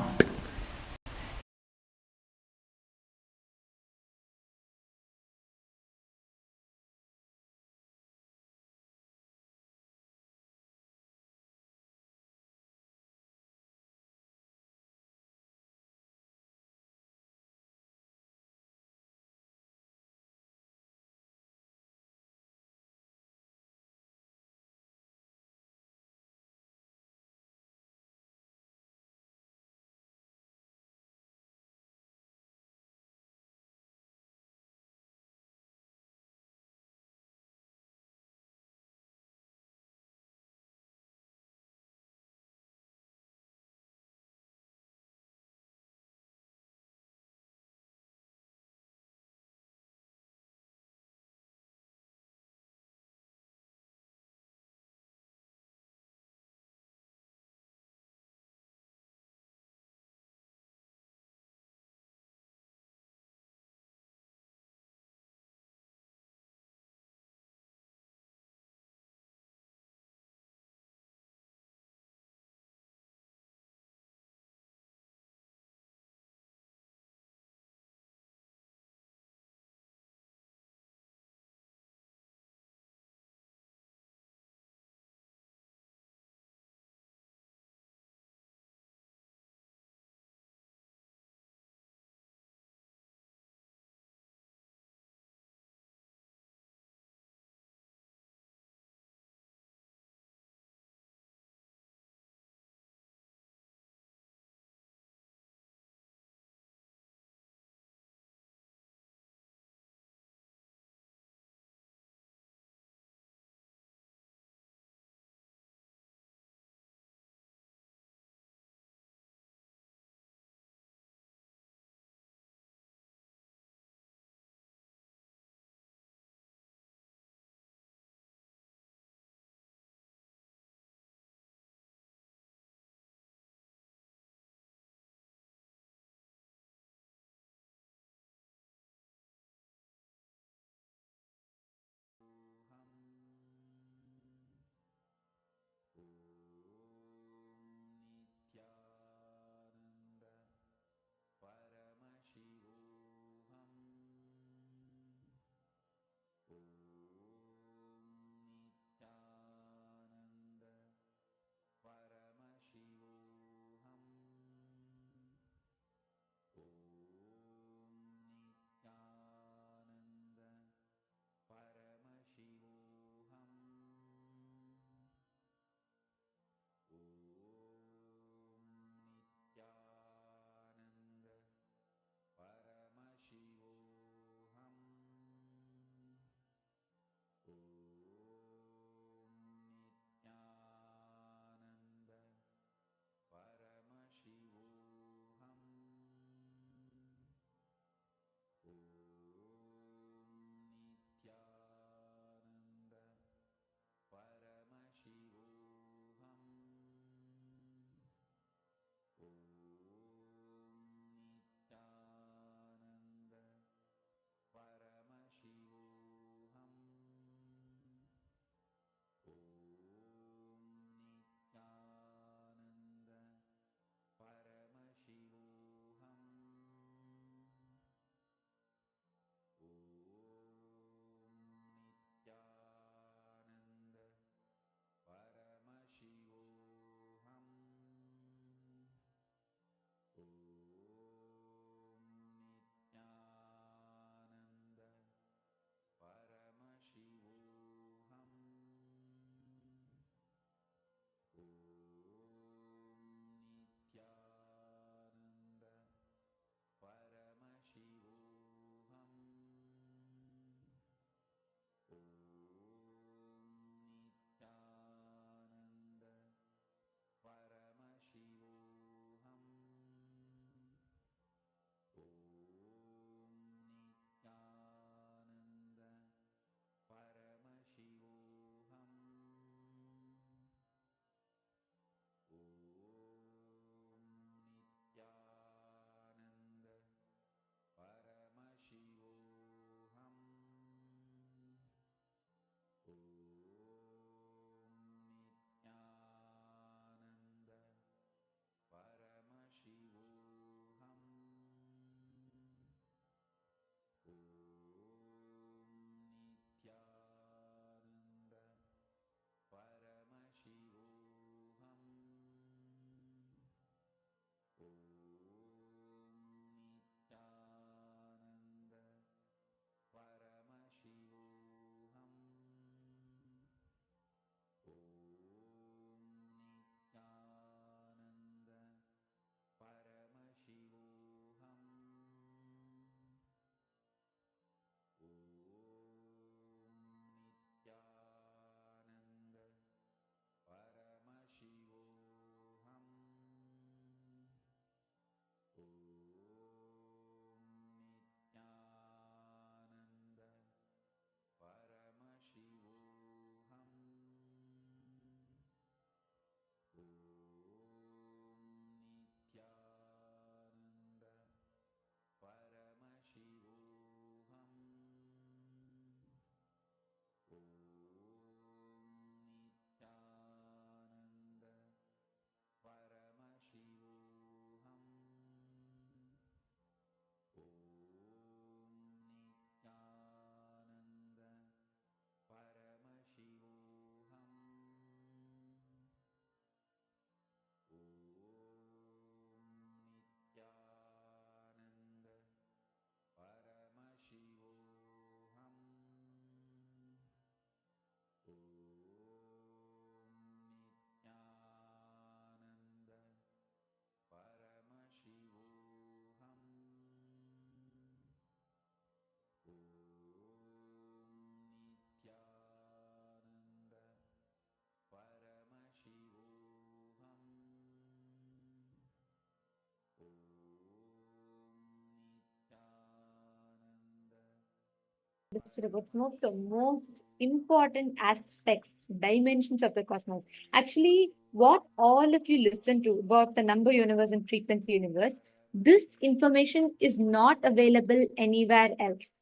understood about some of the most important aspects, dimensions of the cosmos. Actually, what all of you listen to about the number universe and frequency universe, this information is not available anywhere else.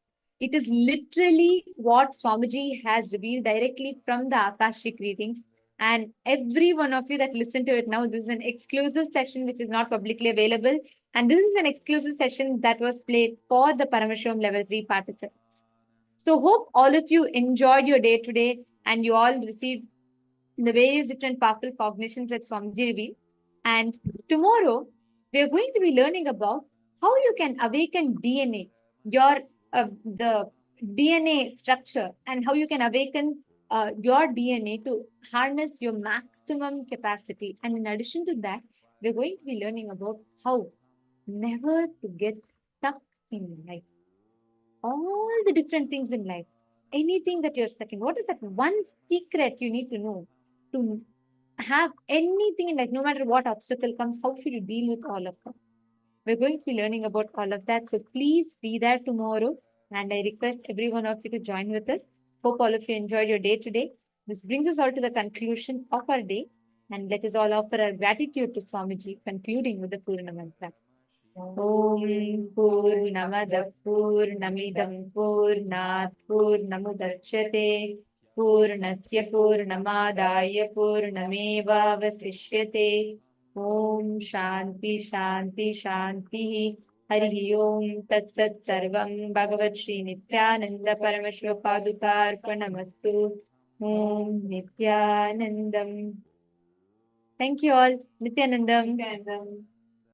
It is literally what Swamiji has revealed directly from the Akashic readings. And every one of you that listen to it now, this is an exclusive session which is not publicly available. And this is an exclusive session that was played for the Paramashivoham Level 3 participants. So hope all of you enjoyed your day today and you all received the various different powerful cognitions that Swamiji revealed. And tomorrow, we are going to be learning about how you can awaken DNA, the DNA structure, and how you can awaken your DNA to harness your maximum capacity. And in addition to that, we're going to be learning about how never to get stuck in life. All the different things in life, anything that you're stuck in. What is that one secret you need to know to have anything in life, no matter what obstacle comes? How should you deal with all of them? We're going to be learning about all of that. So please be there tomorrow. And I request every one of you to join with us. Hope all of you enjoyed your day today. This brings us all to the conclusion of our day. And let us all offer our gratitude to Swamiji, concluding with the Purna Mantra. Om Purnamadav Purnamidam Purnat Purnamudachyate Purnasya Purnamadaya Purnameva Vasishyate Om Shanti Shanti Shanti Hari Om Tat Sat Sarvam Bhagavat Shri Nithyananda Paramashiva Padukarpanamastu Om Nithyanandam. Thank you all. Nithyanandam.